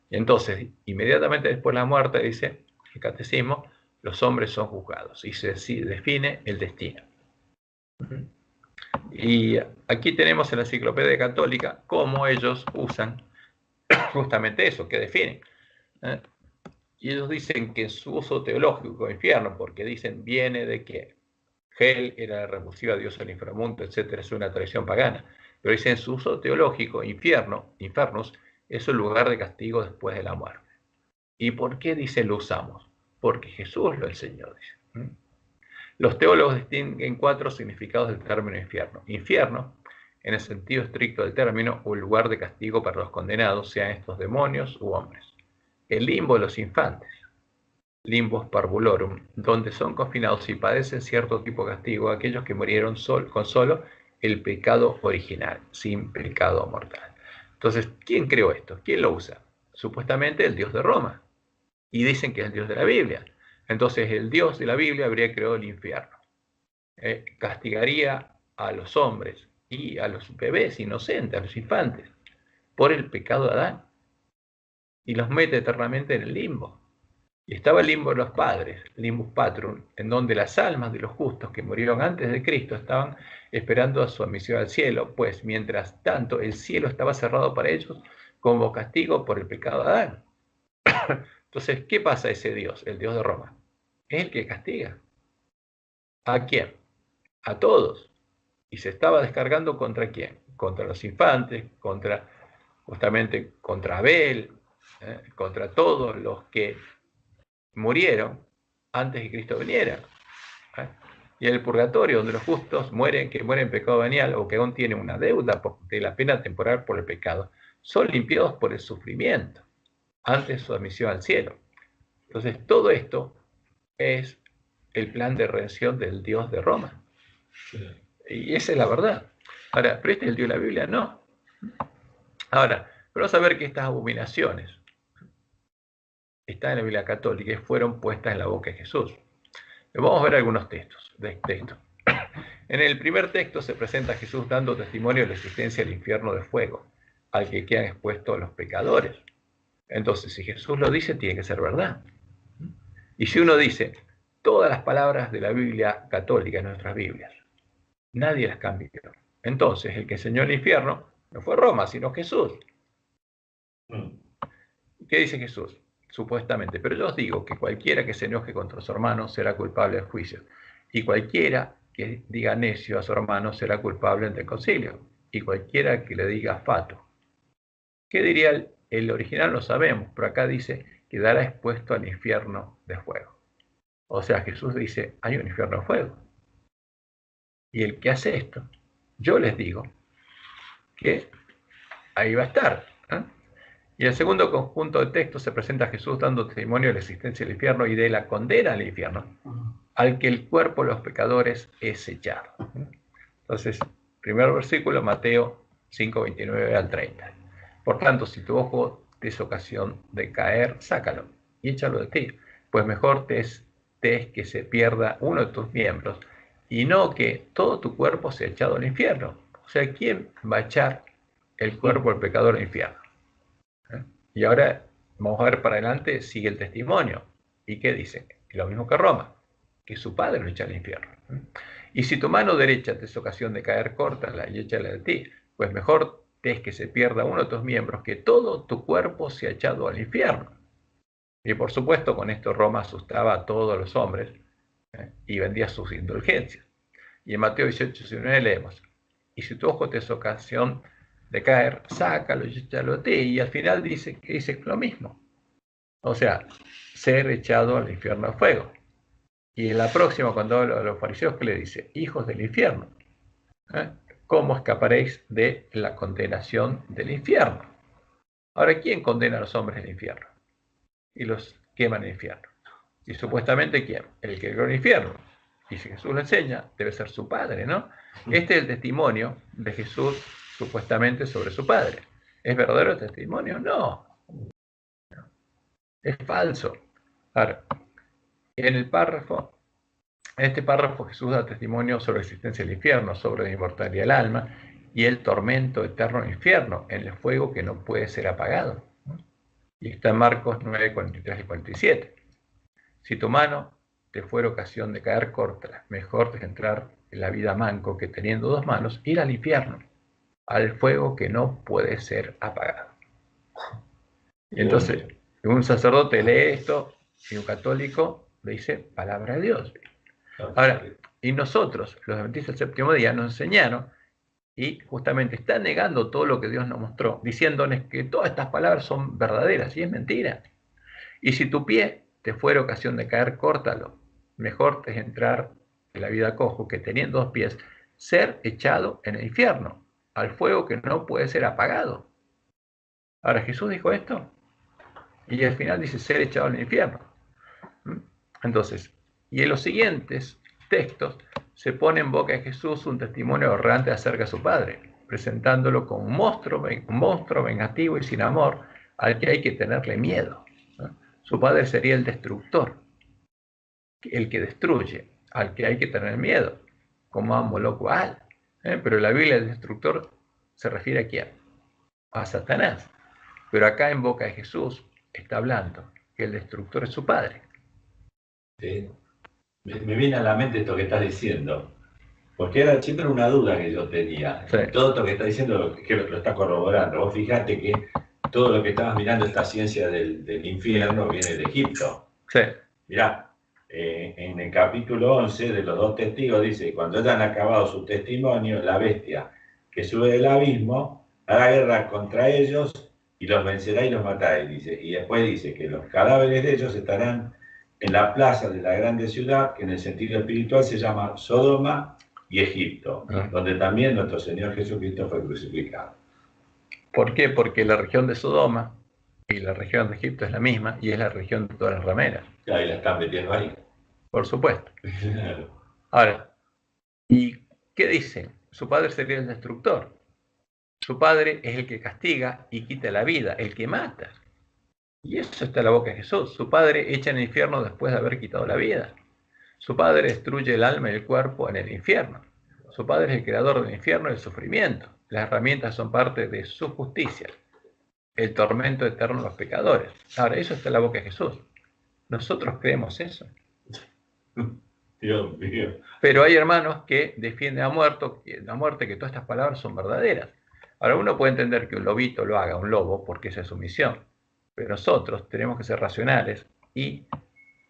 Y entonces, inmediatamente después de la muerte, dice el catecismo, los hombres son juzgados y se define el destino. Y aquí tenemos en la Enciclopedia Católica cómo ellos usan justamente eso, que definen. Y ellos dicen que su uso teológico, infierno, porque dicen, viene de que Hel era la repulsiva a Dios al inframundo, etcétera, es una tradición pagana. Pero dicen, su uso teológico, infierno, infernus, es un lugar de castigo después de la muerte. ¿Y por qué dicen lo usamos? Porque Jesús lo enseñó, dice. Los teólogos distinguen 4 significados del término infierno. Infierno, en el sentido estricto del término, un lugar de castigo para los condenados, sean estos demonios u hombres. El limbo de los infantes, limbus parvulorum, donde son confinados y padecen cierto tipo de castigo aquellos que murieron con solo el pecado original, sin pecado mortal. Entonces, ¿quién creó esto? ¿Quién lo usa? Supuestamente el Dios de Roma. Y dicen que es el Dios de la Biblia. Entonces, el Dios de la Biblia habría creado el infierno. Castigaría a los hombres y a los bebés inocentes, a los infantes, por el pecado de Adán. Y los mete eternamente en el limbo. Y estaba el limbo de los padres, limbus patrum, en donde las almas de los justos que murieron antes de Cristo estaban esperando a su admisión al cielo, pues mientras tanto el cielo estaba cerrado para ellos como castigo por el pecado de Adán. Entonces, ¿qué pasa a ese Dios, el Dios de Roma? Es el que castiga. ¿A quién? A todos. Y se estaba descargando ¿contra quién? Contra los infantes, justamente contra Abel, contra todos los que murieron antes que Cristo viniera. Y el purgatorio, donde los justos mueren, que mueren en pecado venial o que aún tienen una deuda de la pena temporal por el pecado, son limpiados por el sufrimiento antes de su admisión al cielo. Entonces, todo esto es el plan de redención del Dios de Roma. Y esa es la verdad. Ahora, ¿pero este es el Dios de la Biblia? No. Ahora, pero vamos a ver que estas abominaciones están en la Biblia católica y fueron puestas en la boca de Jesús. Vamos a ver algunos textos de esto. En el primer texto se presenta a Jesús dando testimonio de la existencia del infierno de fuego, al que quedan expuestos los pecadores. Entonces, si Jesús lo dice, tiene que ser verdad. Y si uno dice, todas las palabras de la Biblia católica, en nuestras Biblias, nadie las cambió. Entonces, el que enseñó el infierno no fue Roma, sino Jesús. ¿Qué dice Jesús? Supuestamente, pero yo os digo que cualquiera que se enoje contra su hermano será culpable del juicio, y cualquiera que diga necio a su hermano será culpable ante el concilio, y cualquiera que le diga fato. ¿Qué diría el original? No sabemos, pero acá dice que quedará expuesto al infierno de fuego. O sea, Jesús dice, hay un infierno de fuego. Y el que hace esto, yo les digo que ahí va a estar. Y el segundo conjunto de textos se presenta a Jesús dando testimonio de la existencia del infierno y de la condena al infierno, al que el cuerpo de los pecadores es echado. Entonces, primer versículo, Mateo 5, 29 al 30. Por tanto, si tu ojo te es ocasión de caer, sácalo y échalo de ti, pues mejor te es que se pierda uno de tus miembros y no que todo tu cuerpo sea echado al infierno. O sea, ¿quién va a echar el cuerpo del pecador al infierno? Y ahora, vamos a ver para adelante, sigue el testimonio. ¿Y qué dice? Lo mismo que Roma, que su padre lo echa al infierno. Y si tu mano derecha te es ocasión de caer, córtala y échala de ti, pues mejor te es que se pierda uno de tus miembros que todo tu cuerpo sea echado al infierno. Y por supuesto, con esto Roma asustaba a todos los hombres y vendía sus indulgencias. Y en Mateo 18, 19 leemos, y si tu ojo te es ocasión de caer, sácalo y échalo a ti. Y al final dice lo mismo. O sea, ser echado al infierno de fuego. Y en la próxima, cuando habla de los fariseos, ¿qué le dice? Hijos del infierno. ¿Cómo escaparéis de la condenación del infierno? Ahora, ¿quién condena a los hombres del infierno? Y los quema en el infierno. Y supuestamente, ¿quién? El que creó el infierno. Y si Jesús lo enseña, debe ser su padre, ¿no? Este es el testimonio de Jesús supuestamente sobre su padre. ¿Es verdadero el testimonio? No. Es falso. Ahora, en el párrafo En este párrafo Jesús da testimonio sobre la existencia del infierno, sobre la inmortalidad del alma y el tormento eterno del infierno, en el fuego que no puede ser apagado. Y está en Marcos 9, 43 y 47. Si tu mano te fuera ocasión de caer, córtala. Mejor es entrar en la vida manco que teniendo dos manos ir al infierno, al fuego que no puede ser apagado. Y entonces, un sacerdote lee esto y un católico le dice palabra de Dios. Ahora, y nosotros, los adventistas del séptimo día, nos enseñaron y justamente están negando todo lo que Dios nos mostró, diciéndoles que todas estas palabras son verdaderas y es mentira. Y si tu pie te fuera ocasión de caer, córtalo. Mejor te es entrar en la vida cojo que teniendo dos pies, ser echado en el infierno, al fuego que no puede ser apagado. Ahora, Jesús dijo esto y al final dice ser echado en el infierno. Entonces, y en los siguientes textos se pone en boca de Jesús un testimonio errante acerca de su padre, presentándolo como un monstruo vengativo y sin amor al que hay que tenerle miedo. Su padre sería el destructor, el que destruye, al que hay que tener miedo, como a Moloch Baal. Pero en la Biblia el destructor se refiere a quién? A Satanás. Pero acá en boca de Jesús está hablando que el destructor es su padre. Sí. Me viene a la mente esto que estás diciendo, porque era siempre una duda que yo tenía. Sí. Todo esto que estás diciendo que lo está corroborando. Vos fijate que todo lo que estabas mirando, esta ciencia del infierno, viene de Egipto. Sí. Mirá, en el capítulo 11 de los dos testigos dice, cuando hayan acabado su testimonio, la bestia que sube del abismo hará guerra contra ellos y los vencerá y los matará. Dice. Y después dice que los cadáveres de ellos estarán en la plaza de la grande ciudad, que en el sentido espiritual se llama Sodoma y Egipto, donde también nuestro Señor Jesucristo fue crucificado. ¿Por qué? Porque la región de Sodoma y la región de Egipto es la misma y es la región de todas las rameras. Ahí la están metiendo ahí. Por supuesto. Claro. Ahora, ¿y qué dicen? Su padre sería el destructor. Su padre es el que castiga y quita la vida, el que mata. Y eso está en la boca de Jesús. Su padre echa en el infierno después de haber quitado la vida. Su padre destruye el alma y el cuerpo en el infierno. Su padre es el creador del infierno y del sufrimiento. Las herramientas son parte de su justicia. El tormento eterno de los pecadores. Ahora, eso está en la boca de Jesús. Nosotros creemos eso. Dios mío. Pero hay hermanos que defienden a muerte, que todas estas palabras son verdaderas. Ahora, uno puede entender que un lobito lo haga un lobo porque esa es su misión. Pero nosotros tenemos que ser racionales y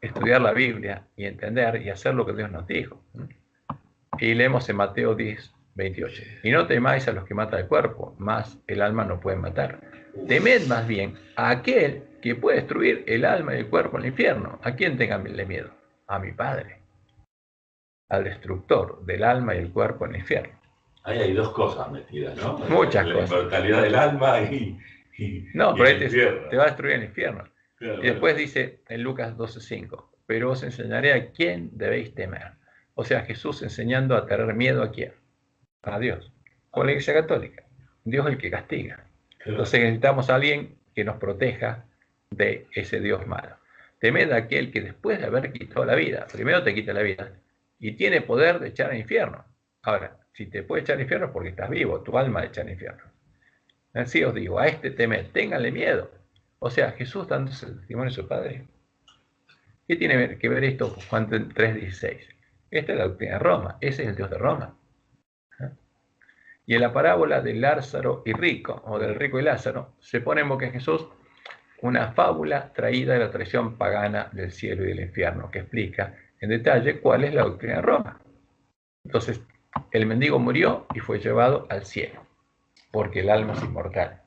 estudiar la Biblia y entender y hacer lo que Dios nos dijo. Y leemos en Mateo 10, 28. Y no temáis a los que matan el cuerpo, mas el alma no pueden matar. Temed más bien a aquel que puede destruir el alma y el cuerpo en el infierno. ¿A quién tenganle miedo? A mi Padre. Al destructor del alma y el cuerpo en el infierno. Ahí hay dos cosas metidas, ¿no? Muchas La cosas. inmortalidad del alma No, y pero el infierno. te va a destruir el infierno. Claro, Y después dice en Lucas 12:5, pero os enseñaré a quién debéis temer. O sea, Jesús enseñando a tener miedo a quién. A Dios. Con la Iglesia Católica. Dios es el que castiga. Entonces necesitamos a alguien que nos proteja de ese Dios malo. Temed a aquel que después de haber quitado la vida, primero te quita la vida, y tiene poder de echar al infierno. Ahora, si te puede echar al infierno es porque estás vivo, tu alma echa al infierno. Así os digo, a este temed, ténganle miedo. O sea, Jesús dándose el testimonio de su Padre. ¿Qué tiene que ver esto con Juan 3:16? Esta es la doctrina de Roma, ese es el Dios de Roma. Y en la parábola de Lázaro y rico, o del rico y Lázaro, se pone en boca de Jesús una fábula traída de la tradición pagana del cielo y del infierno, que explica en detalle cuál es la doctrina de Roma. Entonces, el mendigo murió y fue llevado al cielo, porque el alma es inmortal.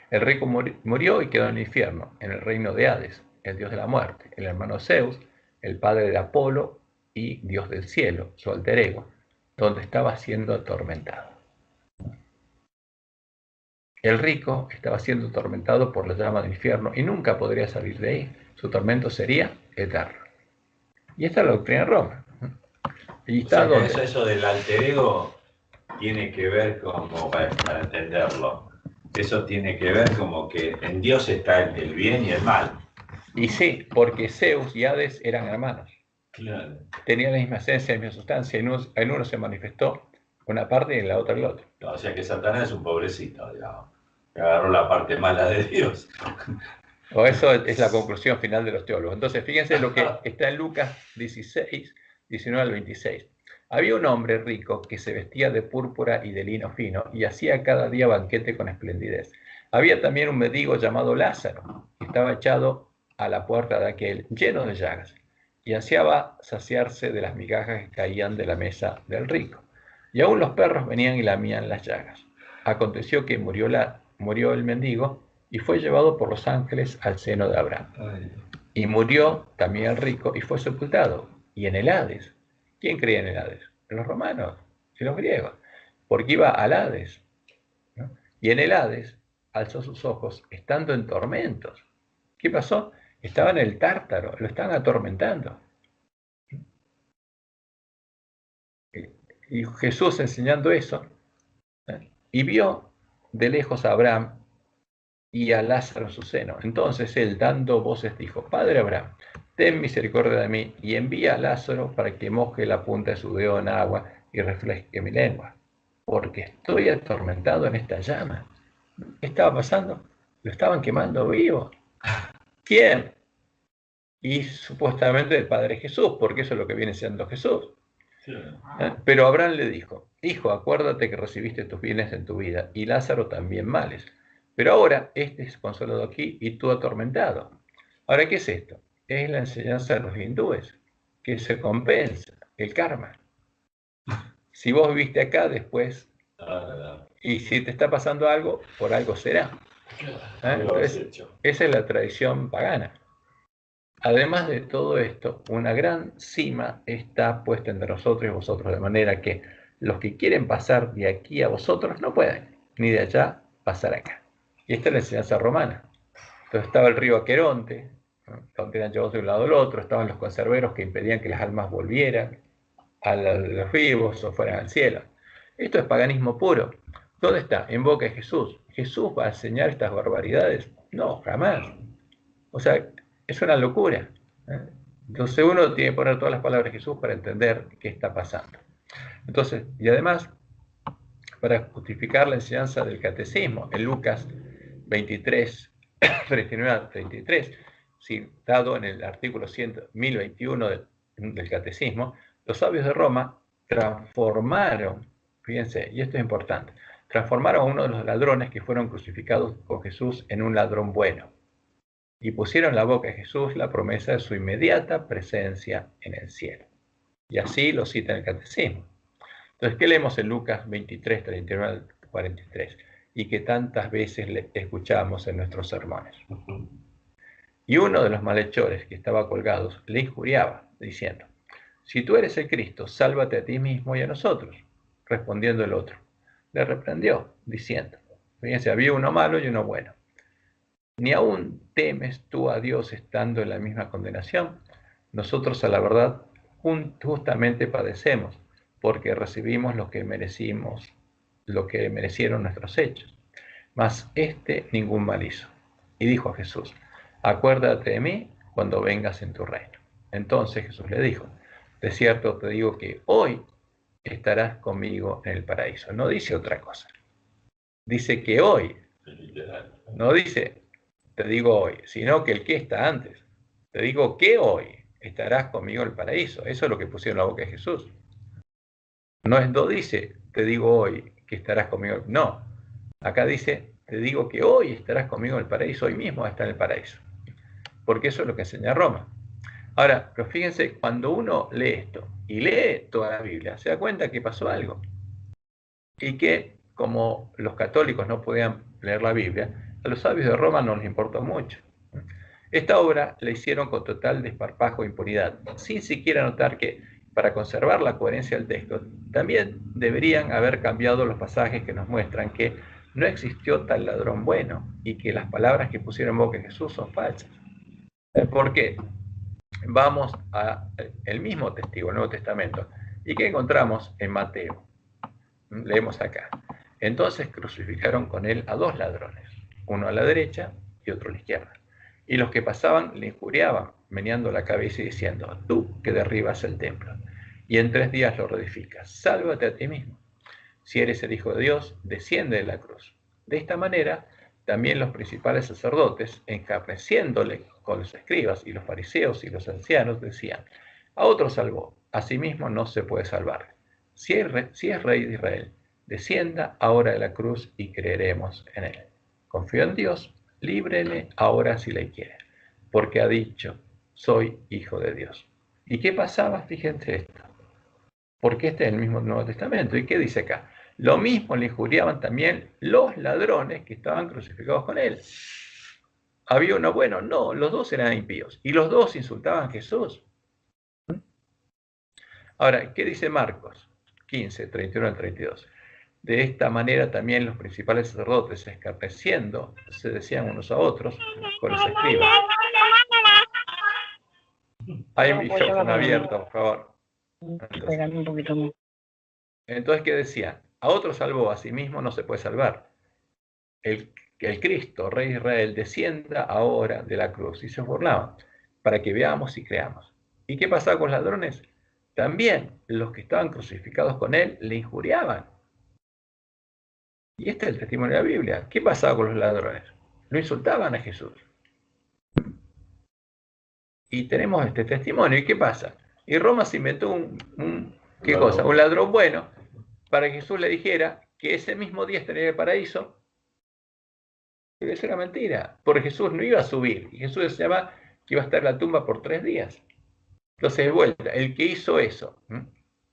El rico murió y quedó en el infierno, en el reino de Hades, el dios de la muerte, el hermano Zeus, el padre de Apolo y dios del cielo, su alter ego, donde estaba siendo atormentado. El rico estaba siendo atormentado por la llama del infierno y nunca podría salir de ahí. Su tormento sería eterno. Y esta es la doctrina de Roma. Y está o sea, eso del alter ego tiene que ver como, para entenderlo, eso tiene que ver como que en Dios está el bien y el mal. Y sí, porque Zeus y Hades eran hermanos. Claro. Tenía la misma esencia, la misma sustancia. En uno se manifestó una parte y en la otra el otro. No, o sea que Satanás es un pobrecito, digamos. Que agarró la parte mala de Dios. O eso es la conclusión final de los teólogos. Entonces, fíjense lo que está en Lucas 16, 19 al 26. Había un hombre rico que se vestía de púrpura y de lino fino y hacía cada día banquete con esplendidez. Había también un mendigo llamado Lázaro, que estaba echado a la puerta de aquel, lleno de llagas, y ansiaba saciarse de las migajas que caían de la mesa del rico. Y aún los perros venían y lamían las llagas. Aconteció que murió el mendigo y fue llevado por los ángeles al seno de Abraham. Ay. Y murió también el rico y fue sepultado. Y en el Hades, ¿quién creía en el Hades? Los romanos y los griegos, porque iba al Hades, ¿no? Y en el Hades alzó sus ojos, estando en tormentos. ¿Qué pasó? Estaba en el Tártaro, lo estaban atormentando. Y Jesús enseñando eso, y vio de lejos a Abraham y a Lázaro en su seno. Entonces él, dando voces, dijo: Padre Abraham, ten misericordia de mí y envía a Lázaro para que moje la punta de su dedo en agua y refresque mi lengua, porque estoy atormentado en esta llama. ¿Qué estaba pasando? Lo estaban quemando vivo. ¿Quién? Y supuestamente el Padre Jesús, porque eso es lo que viene siendo Jesús. Pero Abraham le dijo: Hijo, acuérdate que recibiste tus bienes en tu vida, y Lázaro también males. Pero ahora este es consolado aquí y tú atormentado. Ahora, ¿qué es esto? Es la enseñanza de los hindúes, que se compensa, el karma. Si vos viviste acá, después, y si te está pasando algo, por algo será. Entonces, esa es la tradición pagana. Además de todo esto, una gran cima está puesta entre nosotros y vosotros, de manera que los que quieren pasar de aquí a vosotros no pueden, ni de allá pasar acá. Y esta es la enseñanza romana. Entonces estaba el río Aqueronte, ¿no? Donde eran llevados de un lado al otro, estaban los conserveros que impedían que las almas volvieran a los vivos o fueran al cielo. Esto es paganismo puro. ¿Dónde está? En boca de Jesús. ¿Jesús va a enseñar estas barbaridades? No, jamás. O sea, es una locura. Entonces uno tiene que poner todas las palabras de Jesús para entender qué está pasando. Entonces, y además, para justificar la enseñanza del catecismo, en Lucas 23, 39 al 33, citado en el artículo 1021 del catecismo, los sabios de Roma transformaron, fíjense, y esto es importante, transformaron a uno de los ladrones que fueron crucificados con Jesús en un ladrón bueno. Y pusieron en la boca de Jesús la promesa de su inmediata presencia en el cielo. Y así lo cita en el catecismo. Entonces, ¿qué leemos en Lucas 23, 39 al 43? Y que tantas veces le escuchamos en nuestros sermones. Y uno de los malhechores que estaba colgados le injuriaba, diciendo: si tú eres el Cristo, sálvate a ti mismo y a nosotros. Respondiendo el otro, le reprendió, diciendo: fíjense, había uno malo y uno bueno. ¿Ni aún temes tú a Dios estando en la misma condenación? Nosotros a la verdad justamente padecemos, porque recibimos lo que merecimos, lo que merecieron nuestros hechos. Mas este ningún mal hizo. Y dijo a Jesús: acuérdate de mí cuando vengas en tu reino. Entonces Jesús le dijo: de cierto te digo que hoy estarás conmigo en el paraíso. No dice otra cosa. Dice que hoy. No dice te digo hoy, sino que el que está antes. Te digo que hoy estarás conmigo en el paraíso. Eso es lo que pusieron en la boca de Jesús. No dice te digo hoy que estarás conmigo. No, acá dice te digo que hoy estarás conmigo en el paraíso. Hoy mismo está en el paraíso. Porque eso es lo que enseña Roma. Ahora, pero fíjense, cuando uno lee esto y lee toda la Biblia, se da cuenta que pasó algo. Y que como los católicos no podían leer la Biblia, a los sabios de Roma no les importó mucho. Esta obra la hicieron con total desparpajo e impunidad, sin siquiera notar que, para conservar la coherencia del texto, también deberían haber cambiado los pasajes que nos muestran que no existió tal ladrón bueno y que las palabras que pusieron en boca de Jesús son falsas. ¿Por qué? Vamos al mismo testigo, el Nuevo Testamento, y que encontramos en Mateo. Leemos acá. Entonces crucificaron con él a dos ladrones, uno a la derecha y otro a la izquierda. Y los que pasaban le injuriaban, meneando la cabeza y diciendo: tú que derribas el templo y en 3 días lo reedificas, sálvate a ti mismo. Si eres el Hijo de Dios, desciende de la cruz. De esta manera, también los principales sacerdotes, encarneciéndole con los escribas y los fariseos y los ancianos, decían: a otro salvó, a sí mismo no se puede salvar. Si es rey de Israel, descienda ahora de la cruz y creeremos en él. Confío en Dios, líbrele ahora si le quiere, porque ha dicho: soy hijo de Dios. ¿Y qué pasaba? Fíjense esto. Porque este es el mismo Nuevo Testamento. ¿Y qué dice acá? Lo mismo le injuriaban también los ladrones que estaban crucificados con él. Había uno bueno, no, los dos eran impíos. Y los dos insultaban a Jesús. Ahora, ¿qué dice Marcos 15, 31 al 32? De esta manera también los principales sacerdotes, escarneciendo, se decían unos a otros con los escribas. Hay un micrófono abierto, por favor. Entonces, ¿qué decían? A otro salvó, a sí mismo no se puede salvar. El Cristo, Rey de Israel, descienda ahora de la cruz. Y se burlaban, para que veamos y creamos. ¿Y qué pasaba con los ladrones? También los que estaban crucificados con él le injuriaban. Y este es el testimonio de la Biblia. ¿Qué pasaba con los ladrones? Lo insultaban a Jesús. Y tenemos este testimonio. ¿Y qué pasa? Y Roma se inventó ¿qué cosa? Un ladrón bueno, para que Jesús le dijera que ese mismo día estaría en el paraíso. Pero eso era mentira, porque Jesús no iba a subir. Y Jesús decía que iba a estar en la tumba por 3 días. Entonces, de vuelta, el que hizo eso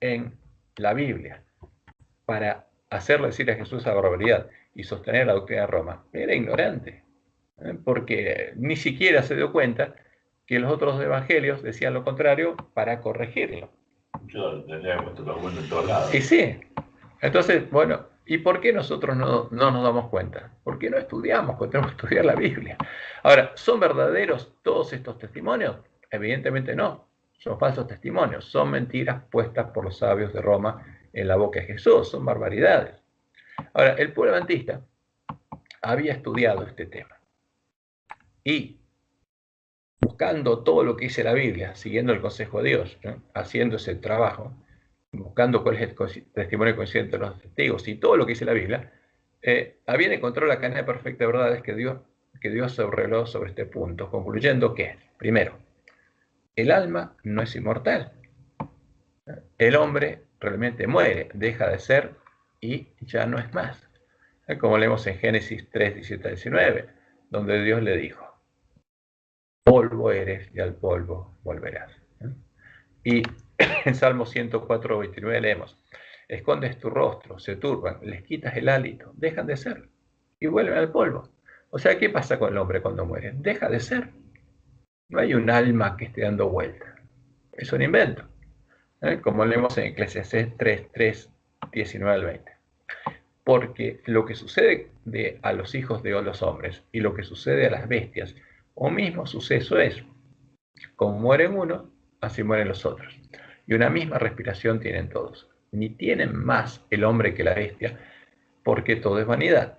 en la Biblia para hacerle decir a Jesús la barbaridad y sostener la doctrina de Roma, era ignorante, porque ni siquiera se dio cuenta que los otros evangelios decían lo contrario para corregirlo. Yo tendría puesto lo bueno en todos lados. Y sí, entonces, bueno, ¿y por qué nosotros no nos damos cuenta? Porque no estudiamos, porque tenemos que estudiar la Biblia. Ahora, ¿son verdaderos todos estos testimonios? Evidentemente no, son falsos testimonios, son mentiras puestas por los sabios de Roma en la boca de Jesús, son barbaridades. Ahora, el pueblo adventista había estudiado este tema y buscando todo lo que dice la Biblia, siguiendo el consejo de Dios, haciendo ese trabajo, buscando cuál es el testimonio consciente de los testigos y todo lo que dice la Biblia, habían encontrado la cadena perfecta de verdades que Dios se reveló sobre este punto, concluyendo que, primero, el alma no es inmortal. El hombre realmente muere, deja de ser y ya no es más. Como leemos en Génesis 3, 17 a 19, donde Dios le dijo: polvo eres y al polvo volverás. Y en Salmo 104, 29 leemos: escondes tu rostro, se turban, les quitas el hálito, dejan de ser y vuelven al polvo. O sea, ¿qué pasa con el hombre cuando muere? Deja de ser. No hay un alma que esté dando vuelta. Es un invento. Como leemos en Eclesiastés 3, 3, 19 al 20. Porque lo que sucede a los hijos de los hombres y lo que sucede a las bestias, o mismo suceso es: como mueren unos, así mueren los otros. Y una misma respiración tienen todos. Ni tienen más el hombre que la bestia, porque todo es vanidad.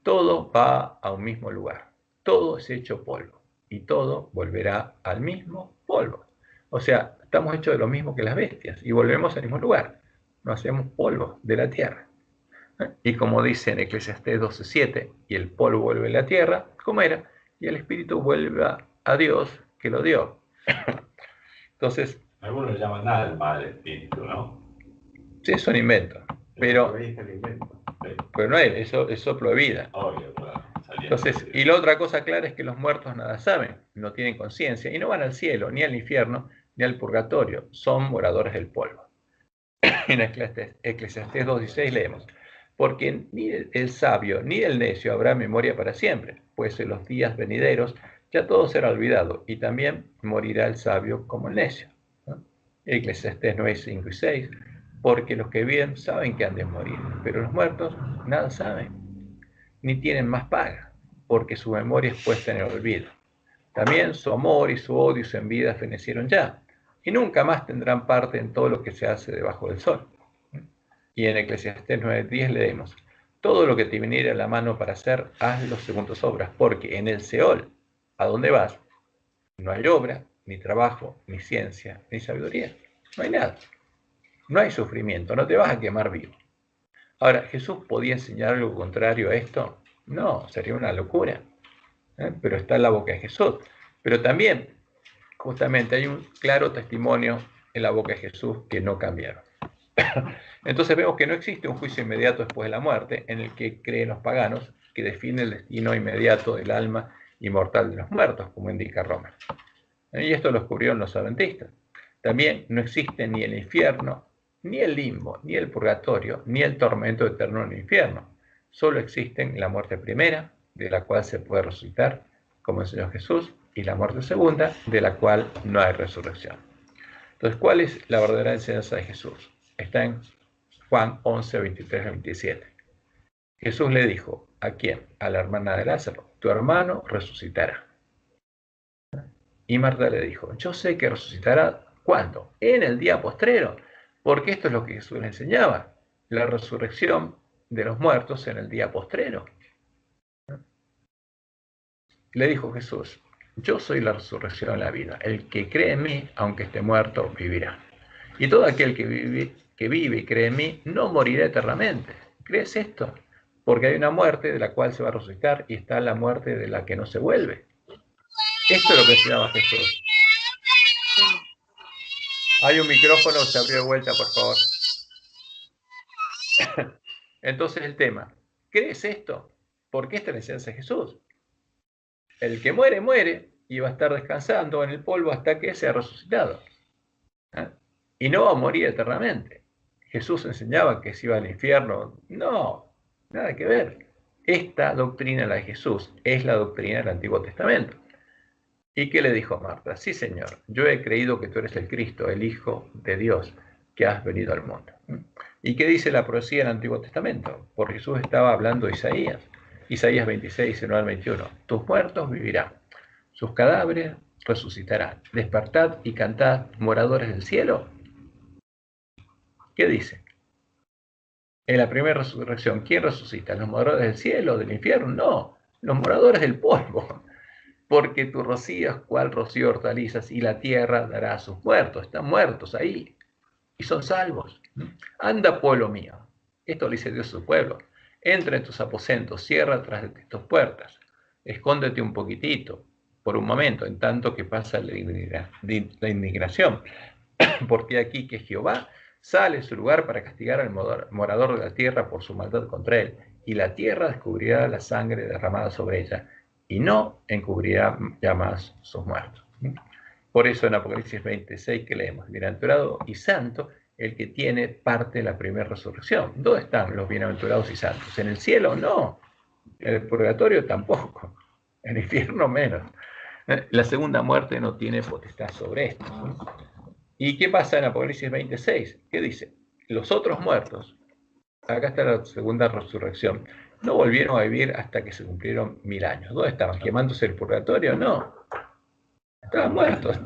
Todo va a un mismo lugar. Todo es hecho polvo. Y todo volverá al mismo polvo. O sea, estamos hechos de lo mismo que las bestias y volvemos al mismo lugar. Nos hacemos polvo de la tierra. Y como dice en Eclesiastés 12:7, y el polvo vuelve a la tierra como era, y el espíritu vuelve a Dios que lo dio. Entonces, algunos le llaman alma al espíritu, ¿no? Sí, es un invento, pero no es, eso soplo de vida. Obvio, claro. Entonces, y la otra cosa clara es que los muertos nada saben, no tienen conciencia y no van al cielo, ni al infierno, ni al purgatorio, son moradores del polvo. En Eclesiastés 2:16 leemos: porque ni el sabio ni el necio habrá memoria para siempre, pues en los días venideros ya todo será olvidado, y también morirá el sabio como el necio. Eclesiastés 9:5 y 6, porque los que viven saben que han de morir, pero los muertos nada saben, ni tienen más paga, porque su memoria es puesta en el olvido. También su amor y su odio y su envidia fenecieron ya, y nunca más tendrán parte en todo lo que se hace debajo del sol. Y en Eclesiastés 9:10 leemos: todo lo que te viniera a la mano para hacer, hazlo según tus obras, porque en el Seol, ¿a dónde vas? No hay obra, ni trabajo, ni ciencia, ni sabiduría. No hay nada. No hay sufrimiento, no te vas a quemar vivo. Ahora, ¿Jesús podía enseñar algo contrario a esto? No, sería una locura. Pero está en la boca de Jesús. Pero también, justamente, hay un claro testimonio en la boca de Jesús que no cambiaron. Entonces vemos que no existe un juicio inmediato después de la muerte en el que creen los paganos, que define el destino inmediato del alma inmortal de los muertos, como indica Roma. Y esto lo descubrieron los adventistas. También no existe ni el infierno, ni el limbo, ni el purgatorio, ni el tormento eterno en el infierno. Solo existen la muerte primera, de la cual se puede resucitar, como enseñó Jesús, y la muerte segunda, de la cual no hay resurrección. Entonces, ¿cuál es la verdadera enseñanza de Jesús? Está en Juan 11, 23 al 27. Jesús le dijo, ¿a quién? A la hermana de Lázaro, tu hermano resucitará. Y Marta le dijo, yo sé que resucitará, ¿cuándo? En el día postrero, porque esto es lo que Jesús le enseñaba, la resurrección de los muertos en el día postrero. Le dijo Jesús, yo soy la resurrección de la vida, el que cree en mí, aunque esté muerto, vivirá. Y todo aquel que vive y cree en mí, no morirá eternamente. ¿Crees esto? Porque hay una muerte de la cual se va a resucitar y está la muerte de la que no se vuelve. Esto es lo que enseñaba Jesús. Hay un micrófono, se abrió de vuelta, por favor. Entonces el tema, ¿crees esto? Porque esta es la enseñanza de Jesús. El que muere, muere y va a estar descansando en el polvo hasta que sea resucitado. Y no va a morir eternamente. Jesús enseñaba que se iba al infierno. No, nada que ver. Esta doctrina, la de Jesús, es la doctrina del Antiguo Testamento. ¿Y qué le dijo Marta? Sí, Señor, yo he creído que tú eres el Cristo, el Hijo de Dios, que has venido al mundo. ¿Y qué dice la profecía del Antiguo Testamento? Porque Jesús estaba hablando de Isaías. Isaías 26, 19 al 21. Tus muertos vivirán, sus cadáveres resucitarán. Despertad y cantad, moradores del cielo. ¿Qué dice? En la primera resurrección, ¿quién resucita? ¿Los moradores del cielo, del infierno? No, los moradores del polvo. Porque tu rocío es cual rocío hortalizas y la tierra dará a sus muertos. Están muertos ahí y son salvos. Anda, pueblo mío. Esto le dice Dios a su pueblo. Entra en tus aposentos, cierra tras de tus puertas. Escóndete un poquitito, por un momento, en tanto que pasa la indignación. Porque aquí que Jehová sale de su lugar para castigar al morador de la tierra por su maldad contra él, y la tierra descubrirá la sangre derramada sobre ella, y no encubrirá ya más sus muertos. Por eso en Apocalipsis 26 que leemos, bienaventurado y santo el que tiene parte de la primera resurrección. ¿Dónde están los bienaventurados y santos? ¿En el cielo? No. En el purgatorio tampoco. En el infierno menos. La segunda muerte no tiene potestad sobre esto. ¿Y qué pasa en Apocalipsis 26? ¿Qué dice? Los otros muertos, acá está la segunda resurrección, no volvieron a vivir hasta que se cumplieron 1000 años. ¿Dónde estaban? ¿Quemándose el purgatorio? No. Estaban muertos.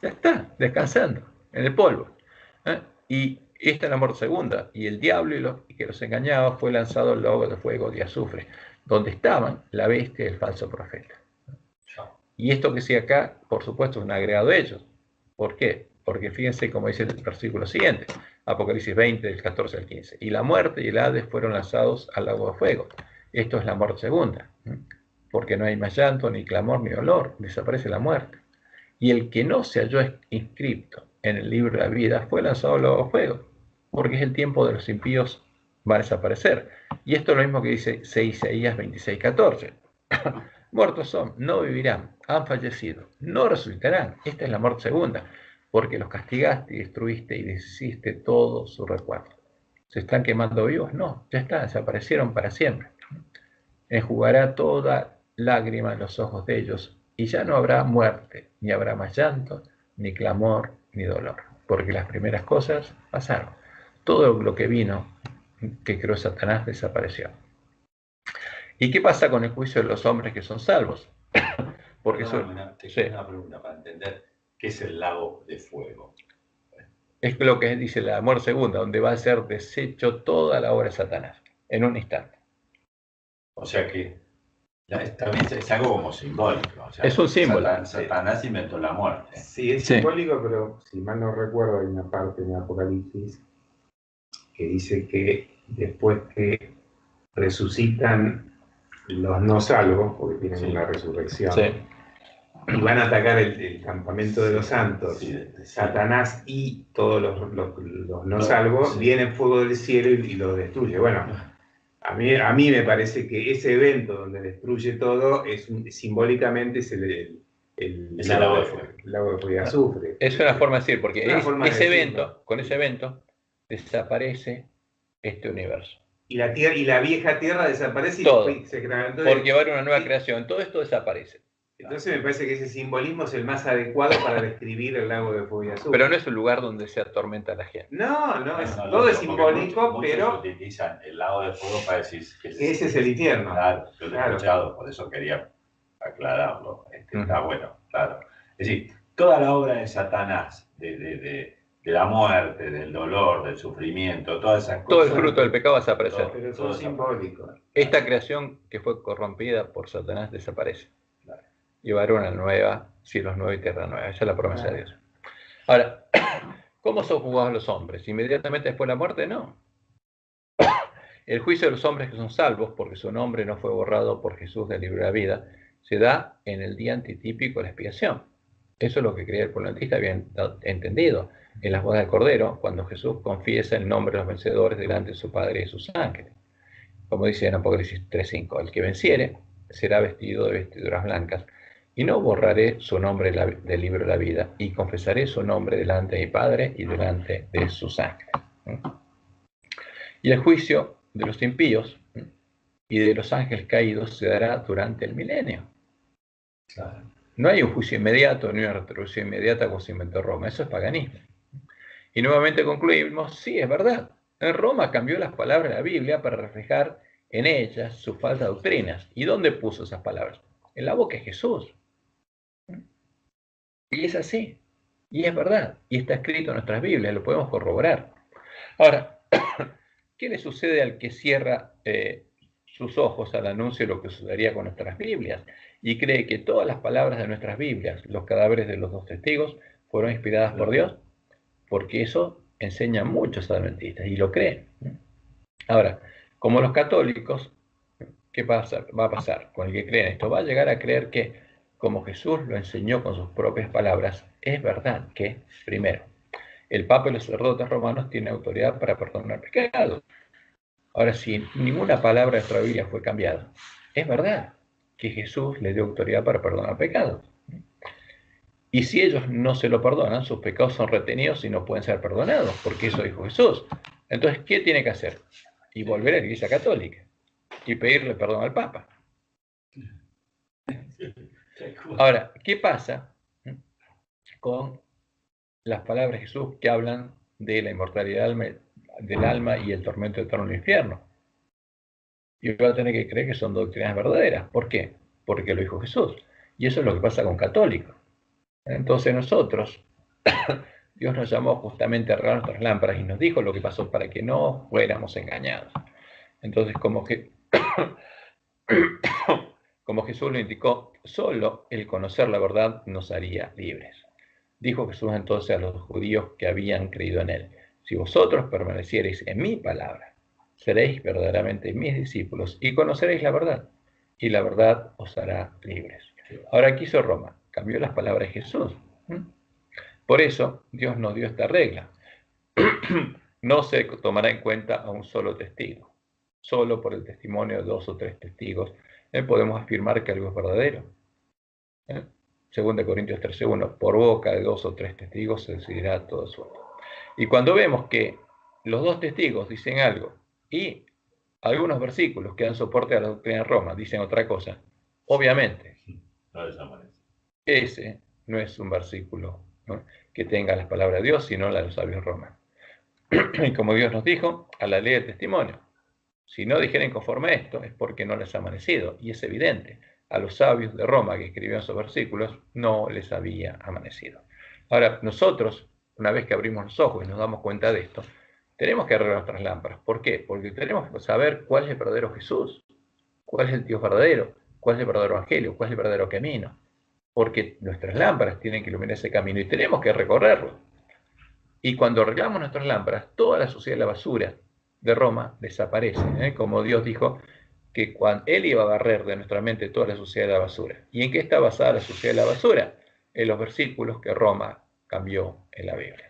Ya está, descansando en el polvo. Y esta es la muerte segunda. Y el diablo que los engañaba fue lanzado al lago de fuego de azufre, donde estaban la bestia y el falso profeta. Y esto que sigue acá, por supuesto, es un agregado de ellos. ¿Por qué? Porque fíjense cómo dice el versículo siguiente, Apocalipsis 20, del 14 al 15. Y la muerte y el Hades fueron lanzados al lago de fuego. Esto es la muerte segunda. Porque no hay más llanto, ni clamor, ni dolor. Desaparece la muerte. Y el que no se halló inscrito en el libro de la vida fue lanzado al lago de fuego. Porque es el tiempo de los impíos va a desaparecer. Y esto es lo mismo que dice Isaías 26, 14. Muertos son, no vivirán, han fallecido, no resucitarán. Esta es la muerte segunda, porque los castigaste y destruiste y deshiciste todo su recuerdo. ¿Se están quemando vivos? No, ya está, desaparecieron para siempre. Enjugará toda lágrima en los ojos de ellos, y ya no habrá muerte, ni habrá más llanto, ni clamor, ni dolor, porque las primeras cosas pasaron. Todo lo que vino, que creó Satanás, desapareció. ¿Y qué pasa con el juicio de los hombres que son salvos? Porque una pregunta para entender qué es el lago de fuego. Es lo que dice la muerte segunda, donde va a ser deshecho toda la obra de Satanás, en un instante. O sea que También es algo como simbólico. O sea, Es un símbolo. Satanás inventó la muerte. Sí, es Sí. simbólico, pero si mal no recuerdo, hay una parte en Apocalipsis que dice que después que resucitan los no salvos, porque tienen Sí. una resurrección, Sí. y van a atacar el campamento de los santos, Sí. Satanás y todos los no salvos, viene fuego del cielo y los destruye. Bueno, a mí me parece que ese evento donde destruye todo simbólicamente es el lago de fuego y azufre. Es una forma de decir, porque Una forma de ese decirlo. evento, con ese evento, desaparece este universo. Y la vieja tierra desaparece Todo. y se crea. Porque va a haber una nueva creación. Todo esto desaparece. Entonces me parece que ese simbolismo es el más adecuado para describir el lago de fuego y azufre. Pero no es un lugar donde se atormenta a la gente. Todo es simbólico, muchos pero utilizan el lago de fuego para decir que ese es el infierno. Claro, yo lo he escuchado, por eso quería aclararlo. Está bueno, claro. Es decir, toda la obra de Satanás, de la muerte, del dolor, del sufrimiento, todas esas cosas. Todo el fruto del pecado va a desaparecer. Pero todo simbólico. Esta creación que fue corrompida por Satanás desaparece. Y va a haber una nueva, cielos nuevos y tierra nueva. Esa es la promesa de Dios. Ahora, ¿cómo son juzgados los hombres? ¿Inmediatamente después de la muerte? No. El juicio de los hombres que son salvos, porque su nombre no fue borrado por Jesús del libro de la vida, se da en el día antitípico de la expiación. Eso es lo que creía el pueblo antiguo, habían entendido en las bodas del Cordero, cuando Jesús confiesa el nombre de los vencedores delante de su Padre y de sus ángeles. Como dice en Apocalipsis 3:5, el que venciere será vestido de vestiduras blancas, y no borraré su nombre del libro de la vida, y confesaré su nombre delante de mi Padre y delante de sus ángeles. Y el juicio de los impíos y de los ángeles caídos se dará durante el milenio. Claro. No hay un juicio inmediato ni una retribución inmediata como se inventó Roma. Eso es paganismo. Y nuevamente concluimos, sí, es verdad. En Roma cambió las palabras de la Biblia para reflejar en ellas sus falsas doctrinas. ¿Y dónde puso esas palabras? En la boca de Jesús. Y es así. Y es verdad. Y está escrito en nuestras Biblias. Lo podemos corroborar. Ahora, ¿qué le sucede al que cierra sus ojos al anuncio de lo que sucedería con nuestras Biblias y cree que todas las palabras de nuestras Biblias, los cadáveres de los dos testigos, fueron inspiradas por Dios? Porque eso enseñan muchos adventistas y lo creen. Ahora, como los católicos, ¿qué va a pasar con el que cree en esto? Va a llegar a creer que, como Jesús lo enseñó con sus propias palabras, es verdad que, primero, el Papa y los sacerdotes romanos tienen autoridad para perdonar pecados. Ahora, si ninguna palabra de nuestra Biblia fue cambiada, es verdad que Jesús le dio autoridad para perdonar pecados. Y si ellos no se lo perdonan, sus pecados son retenidos y no pueden ser perdonados, porque eso dijo Jesús. Entonces, ¿qué tiene que hacer? Y volver a la Iglesia Católica y pedirle perdón al Papa. Ahora, ¿qué pasa con las palabras de Jesús que hablan de la inmortalidad del alma y el tormento eterno en el infierno? Y va a tener que creer que son doctrinas verdaderas. ¿Por qué? Porque lo dijo Jesús. Y eso es lo que pasa con católicos. Entonces nosotros, Dios nos llamó justamente a arreglar nuestras lámparas y nos dijo lo que pasó para que no fuéramos engañados. Entonces, como Jesús lo indicó, solo el conocer la verdad nos haría libres. Dijo Jesús entonces a los judíos que habían creído en él: si vosotros permaneciereis en mi palabra, seréis verdaderamente mis discípulos y conoceréis la verdad, y la verdad os hará libres. Ahora, ¿qué hizo Roma? Cambió las palabras de Jesús. Por eso Dios nos dio esta regla. No se tomará en cuenta a un solo testigo. Solo por el testimonio de 2 o 3 testigos podemos afirmar que algo es verdadero. 2 Corintios 13:1, por boca de 2 o 3 testigos se decidirá todo asunto. Y cuando vemos que los 2 testigos dicen algo y algunos versículos que dan soporte a la doctrina de Roma dicen otra cosa, obviamente ese no es un versículo, ¿no?, que tenga las palabras de Dios, sino las de los sabios romanos. Y como Dios nos dijo, a la ley del testimonio, si no dijeren conforme a esto, es porque no les ha amanecido. Y es evidente, a los sabios de Roma que escribieron esos versículos, no les había amanecido. Ahora, nosotros, una vez que abrimos los ojos y nos damos cuenta de esto, tenemos que arreglar nuestras lámparas. ¿Por qué? Porque tenemos que saber cuál es el verdadero Jesús, cuál es el Dios verdadero, cuál es el verdadero evangelio, cuál es el verdadero camino. Porque nuestras lámparas tienen que iluminar ese camino y tenemos que recorrerlo. Y cuando arreglamos nuestras lámparas, toda la suciedad de la basura de Roma desaparece, ¿eh? Como Dios dijo que cuando Él iba a barrer de nuestra mente toda la suciedad de la basura. ¿Y en qué está basada la suciedad de la basura? En los versículos que Roma cambió en la Biblia.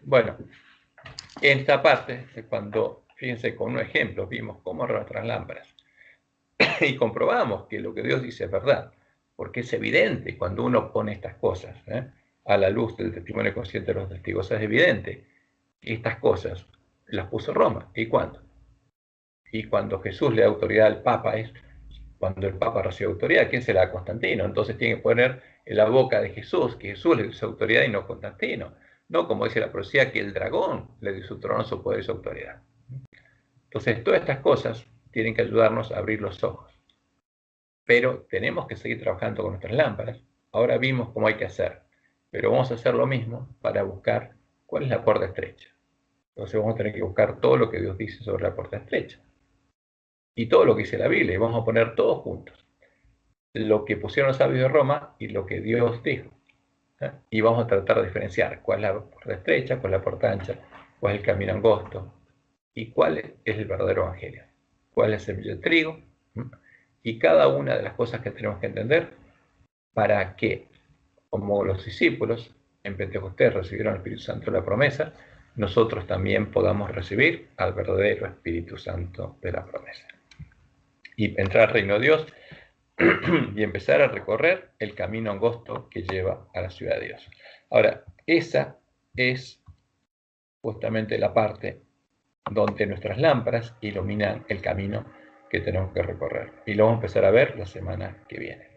Bueno, en esta parte, cuando, fíjense, con un ejemplo, vimos cómo arreglar nuestras lámparas. Y comprobamos que lo que Dios dice es verdad, porque es evidente cuando uno pone estas cosas a la luz del testimonio consciente de los testigos. Es evidente que estas cosas las puso Roma. ¿Y cuándo? Y cuando Jesús le da autoridad al Papa, es cuando el Papa recibe autoridad. ¿Quién se la da? Constantino. Entonces tiene que poner en la boca de Jesús que Jesús le dio su autoridad y no Constantino. No como dice la profecía, que el dragón le dio su trono, su poder y su autoridad. Entonces todas estas cosas tienen que ayudarnos a abrir los ojos. Pero tenemos que seguir trabajando con nuestras lámparas. Ahora vimos cómo hay que hacer, pero vamos a hacer lo mismo para buscar cuál es la puerta estrecha. Entonces vamos a tener que buscar todo lo que Dios dice sobre la puerta estrecha. Y todo lo que dice la Biblia, y vamos a poner todos juntos. Lo que pusieron los sabios de Roma y lo que Dios dijo. Y vamos a tratar de diferenciar cuál es la puerta estrecha, cuál es la puerta ancha, cuál es el camino angosto, y cuál es el verdadero evangelio. Cuál es el semilla de trigo, y cada una de las cosas que tenemos que entender para que, como los discípulos en Pentecostés recibieron el Espíritu Santo de la promesa, nosotros también podamos recibir al verdadero Espíritu Santo de la promesa. Y entrar al reino de Dios y empezar a recorrer el camino angosto que lleva a la ciudad de Dios. Ahora, esa es justamente la parte donde nuestras lámparas iluminan el camino que tenemos que recorrer. Y lo vamos a empezar a ver la semana que viene.